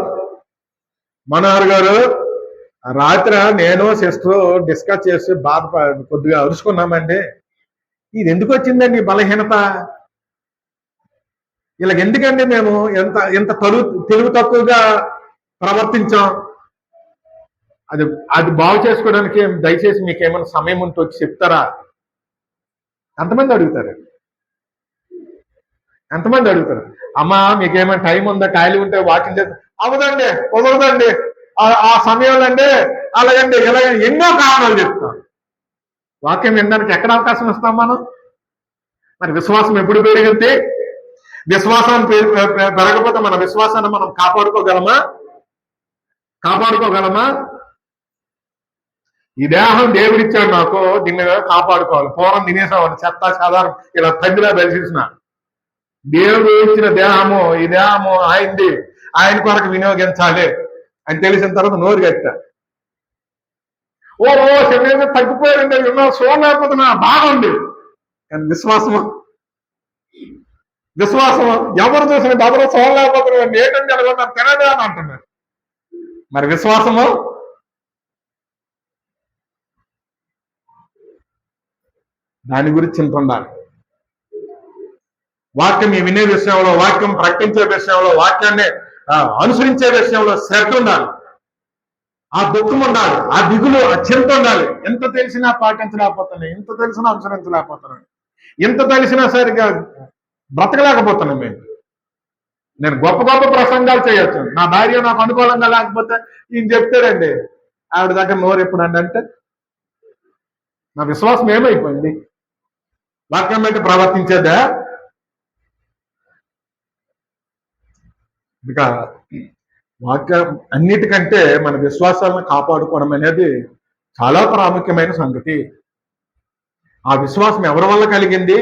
మనోహర్ గారు, రాత్రి నేను సిస్టర్ డిస్కస్ చేసి కొద్దిగా అరుచుకున్నామండి. ఇది ఎందుకు వచ్చిందండి బలహీనత? ఇలా ఎందుకండి మేము ఎంత తెలుగు తక్కువగా ప్రవర్తించాం? అది బాగు చేసుకోవడానికి దయచేసి మీకు ఏమైనా సమయం ఉంటే వచ్చి చెప్తారా? ఎంతమంది అడుగుతారు? అమ్మా మీకేమైనా టైం ఉందా, ఖాళీ ఉంటే వాకింగ్ చేస్తా? అవదండి, కుదరదండి, ఆ సమయంలో అండి, అలాగండి, ఇలాగండి, ఎన్నో కారణాలు చెప్తాం. వాక్యం వినడానికి ఎక్కడ అవకాశం ఇస్తాం మనం? మరి విశ్వాసం ఎప్పుడు పెరిగితే? విశ్వాసాన్ని పెరగకపోతే మన విశ్వాసాన్ని మనం కాపాడుకోగలమా? ఈ దేహం దేవుడిచ్చాడు నాకు, దీన్ని కాపాడుకోవాలి. పూర్వం తినేసామని చెత్త సాధారణ ఇలా తండ్రిలా దర్శించిన. దేవుడు ఇచ్చిన దేహము, ఈ దేహము ఆయనది, ఆయన కొరకు వినియోగించాలి అని తెలిసిన తర్వాత నోరు కట్టా. శరీరం తగ్గిపోయారండి, చూడలేకపోతున్నా, బాగుంది. కానీ విశ్వాసము ఎవరు చూసిన ఎవరు చూడలేకపోతున్నారు, ఏంటంటే అనుకున్నారు, తినదే అని అంటున్నారు. మరి విశ్వాసము దాని గురించి చింత ఉండాలి. వాక్యం వినే విషయంలో, వాక్యం ప్రకటించే విషయంలో, వాక్యాన్ని అనుసరించే విషయంలో శ్రద్ధ ఉండాలి, ఆ దుఃఖం ఉండాలి, ఆ దిగులు, ఆ చింత ఉండాలి. ఎంత తెలిసినా పాటించలేకపోతున్నాయి, ఎంత తెలిసినా అనుసరించలేకపోతున్నాయి, ఎంత తెలిసినా సరిగా బ్రతకలేకపోతున్నాం. నేను గొప్ప గొప్ప ప్రసంగాలు చేయొచ్చు, నా భార్య నాకు అనుకూలంగా లేకపోతే ఈయన చెప్తారండి, ఆవిడ దగ్గర నోరు ఎప్పుడండి అంటే నా విశ్వాసం ఏమైపోయింది? వాక్యం బట్టి ప్రవర్తించేదా? ఇక వాక్యం అన్నిటికంటే మన విశ్వాసాలను కాపాడుకోవడం అనేది చాలా ప్రాముఖ్యమైన సంగతి. ఆ విశ్వాసం ఎవరి వల్ల కలిగింది?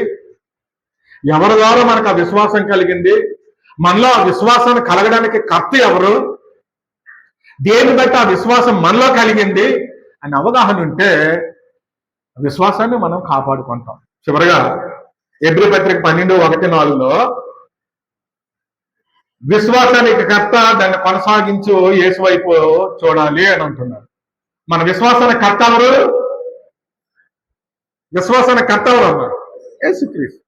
ఎవరి ద్వారా మనకు ఆ విశ్వాసం కలిగింది? మనలో ఆ విశ్వాసాన్ని కలగడానికి కర్త ఎవరు? దేన్ని బట్టి ఆ విశ్వాసం మనలో కలిగింది అని అవగాహన ఉంటే విశ్వాసాన్ని మనం కాపాడుకుంటాం. చివరిగా హెబ్రీ పత్రిక 12:1-4లో విశ్వాసానికి కర్త, దాన్ని కొనసాగించు యేసు వైపు చూడాలి అని అంటున్నారు. మన విశ్వాసానికి కర్త ఎవరు? అన్నారు యేసుక్రీస్తు.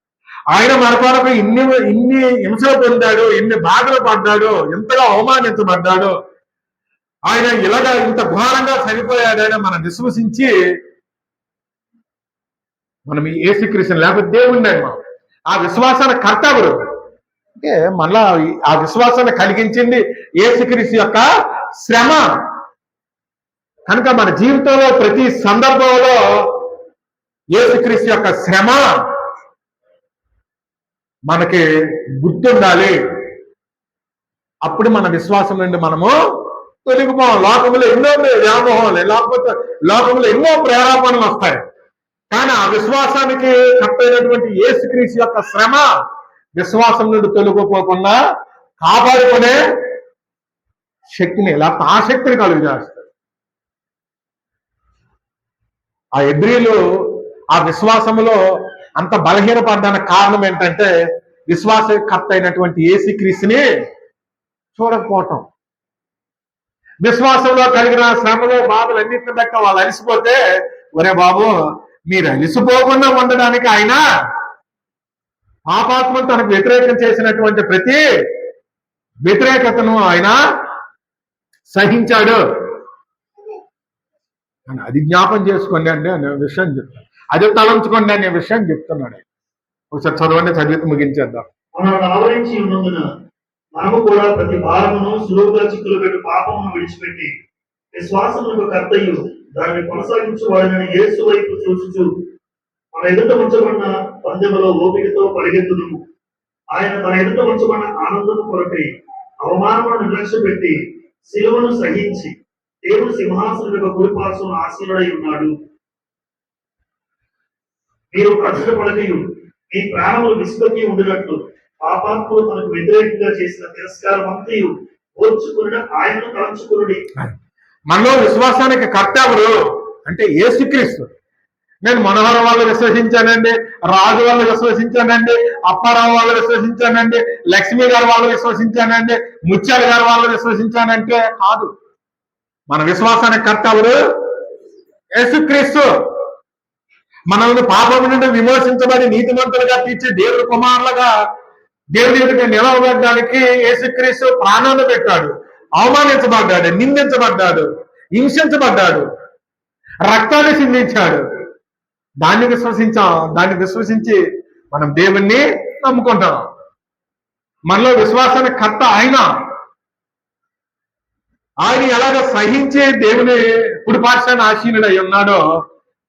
ఆయన మన కొరకు ఇన్ని హింసలు పొందాడు, ఇన్ని బాధలు పడ్డాడు, ఎంతగా అవమానించబడ్డాడు, ఆయన ఇలాగా ఇంత ఘోరంగా చనిపోయాడని మనం విశ్వసించి మనం యేసుక్రీస్తుని, లేకపోతే దేవుణ్ణి ఆ విశ్వాసానికి కర్త ఎవరు అంటే మళ్ళా ఆ విశ్వాసాన్ని కలిగించింది యేసుక్రీస్తు యొక్క శ్రమ. కనుక మన జీవితంలో ప్రతి సందర్భంలో యేసుక్రీస్తు యొక్క శ్రమ మనకి గుర్తుండాలి. అప్పుడు మన విశ్వాసం నుండి మనము తొలగిపోవాలి. లోకంలో ఎన్నో వ్యామోహాలు, లేకపోతే లోకంలో ఎన్నో ప్రేరేపణలు వస్తాయి, కానీ ఆ విశ్వాసానికి కట్టైనటువంటి యేసుక్రీస్తు యొక్క శ్రమ విశ్వాసం నుండి తొలగిపోకుండా కాపాడుకునే శక్తిని, లేకపోతే ఆ శక్తిని కలుగజేస్తాయి. ఆ హెబ్రీలు ఆ విశ్వాసములో అంత బలహీనపడడానికి కారణం ఏంటంటే విశ్వాసకర్త అయినటువంటి యేసుక్రీస్తుని చూడకపోవటం. విశ్వాసంలో కలిగిన శ్రమలు బాధలు అన్నింటిని దక్క వాళ్ళు అలసిపోతే, ఒరే బాబు మీరు అలసిపోకుండా ఉండడానికి ఆయన పాపాత్మను తనకు వ్యతిరేకం చేసినటువంటి ప్రతి వ్యతిరేకతను ఆయన సహించాడు అని అది జ్ఞాపం చేసుకోండి అండి అనే విషయం చెప్తాను. అది తలంచుకోండి అనే విషయం చెప్తున్నాడు. ఒకసారి చదవండి, చదివితే ముగించేద్దాం. మనల్ని ఆవరించి ఉన్నందున మనము కూడా ప్రతి భారమును సులువుగా చిక్కులు పెట్టి పాపమును విడిచిపెట్టి విశ్వాసములకు కర్తయు దానిని కొనసాగించు వాడిని యేసు వైపు చూచుచు మన ఎదుట ఉంచబడిన పందెములో ఓపికతో పరిగెత్తుదుము. ఆయన తన ఎదుట ఉంచబడిన ఆనందము కొరకై అవమానమును నిర్లక్ష్యపెట్టి శిలువను సహించి దేవుడు సింహాసనం యొక్క కుడిపార్శ్వన ఆసీనుడై ఉన్నాడు. మీరు ప్రజల పడకయు మీ ప్రాణములు విసుగకి ఉండినట్లు పాపాత్ములు తనకు వ్యతిరేకంగా చేసిన తిరస్కారం అంతయు ఓర్చుకుని ఆయనను తలంచుకుని. మనలో విశ్వాసానికి కర్త ఎవరు అంటే యేసుక్రీస్తు. నేను మనోహరం వాళ్ళు విశ్వసించానండి, రాజు వాళ్ళు విశ్వసించానండి, అప్పారావు వాళ్ళు విశ్వసించానండి, లక్ష్మీ గారు వాళ్ళు విశ్వసించానండి, ముత్యాల గారు వాళ్ళు విశ్వసించానంటే కాదు. మన విశ్వాసానికి కర్త ఎవరు? యేసుక్రీస్తు. మనల్ని పాపం నుండి విమోచించబడి నీతిమంతులుగా తీర్చి దేవుడి కుమారులుగా దేవుడి ఎదుట నిలవబడడానికి యేసుక్రీస్తు ప్రాణాన్ని పెట్టాడు. అవమానించబడ్డాడు, నిందించబడ్డాడు, హింసించబడ్డాడు, రక్తాన్ని చిందించాడు. దాన్ని విశ్వసించి మనం దేవుణ్ణి నమ్ముకుంటాం. మనలో విశ్వాసానికి కర్త ఆయన. ఆయన ఎలాగ సహించి దేవుని కుడిపార్శ్వాన ఆసీనుడై ఉన్నాడో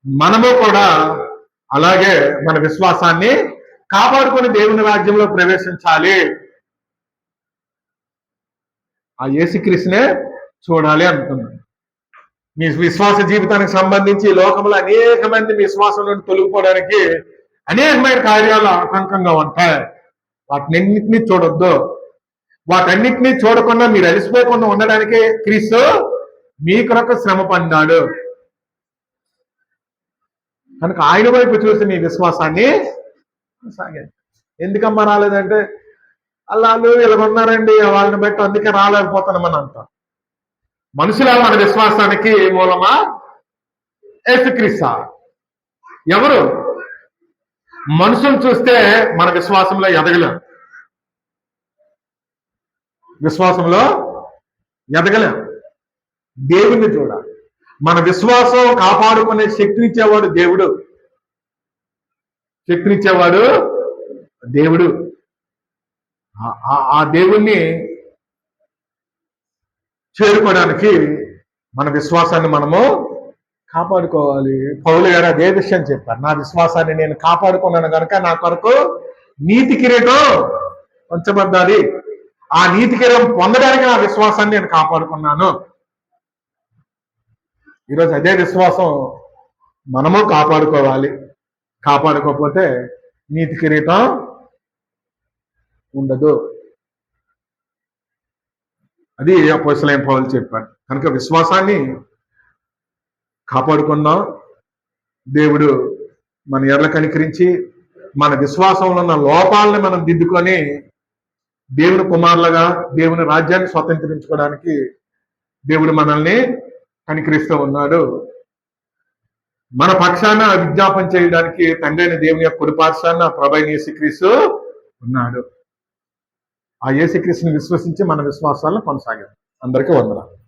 మనము కూడా అలాగే మన విశ్వాసాన్ని కాపాడుకొని దేవుని రాజ్యంలో ప్రవేశించాలి. ఆ యేసుక్రీస్తునే చూడాలి అంటున్నాను. మీ విశ్వాస జీవితానికి సంబంధించి లోకంలో అనేక మంది విశ్వాసం నుండి తొలగిపోవడానికి అనేకమైన కార్యాలు ఆటంకంగా ఉంటాయి. వాటినన్నింటినీ చూడొద్దు. వాటన్నిటినీ చూడకుండా మీరు అలసిపోకుండా ఉండడానికి క్రీస్తు మీ కొరకు శ్రమ పడినాడు కనుక ఆయన వైపు చూసి మీ విశ్వాసాన్ని సాగండి. ఎందుకమ్మా రాలేదంటే అల్లాళ్ళు ఇలా ఉన్నారండి, వాళ్ళని బట్టి అందుకే రాలేకపోతున్నామని అంటాం. మనుషుల మన విశ్వాసానికి మూలమా? యేసుక్రీస్తు. ఎవరు? మనుషులు చూస్తే మన విశ్వాసంలో ఎదగలేం. దేవుణ్ణి చూడాలి. మన విశ్వాసం కాపాడుకునే శక్తినిచ్చేవాడు దేవుడు. ఆ దేవుణ్ణి చేరుకోవడానికి మన విశ్వాసాన్ని మనము కాపాడుకోవాలి. పౌలు గారు అదే విషయం చెప్పారు. నా విశ్వాసాన్ని నేను కాపాడుకున్నాను కనుక నా కొరకు నీతి కిరీటం ఉంచబడ్డాది. ఆ నీతి కిరీటం పొందడానికి నా విశ్వాసాన్ని నేను కాపాడుకున్నాను. ఈరోజు అదే విశ్వాసం మనము కాపాడుకోవాలి. కాపాడుకోకపోతే నీతి కిరీటం ఉండదు. అది అపోస్తలుడైన పౌలు చెప్పారు. కనుక విశ్వాసాన్ని కాపాడుకుందాం. దేవుడు మన ఎడల కనికరించి మన విశ్వాసంలో ఉన్న లోపాలని మనం దిద్దుకొని దేవుని కుమారులుగా దేవుని రాజ్యాన్ని స్వతంత్రించుకోవడానికి దేవుడు మనల్ని కనికరిస్తూ ఉన్నాడు. మన పక్షాన విజ్ఞాపన చేయడానికి తండ్రి అయిన దేవుని యొక్క కుడిపార్శ్వాన ప్రభువైన యేసుక్రీస్తు ఉన్నాడు. ఆ యేసుక్రీస్తుని విశ్వసించి మన విశ్వాసాలను కొనసాగాం. అందరికీ వందనాలు.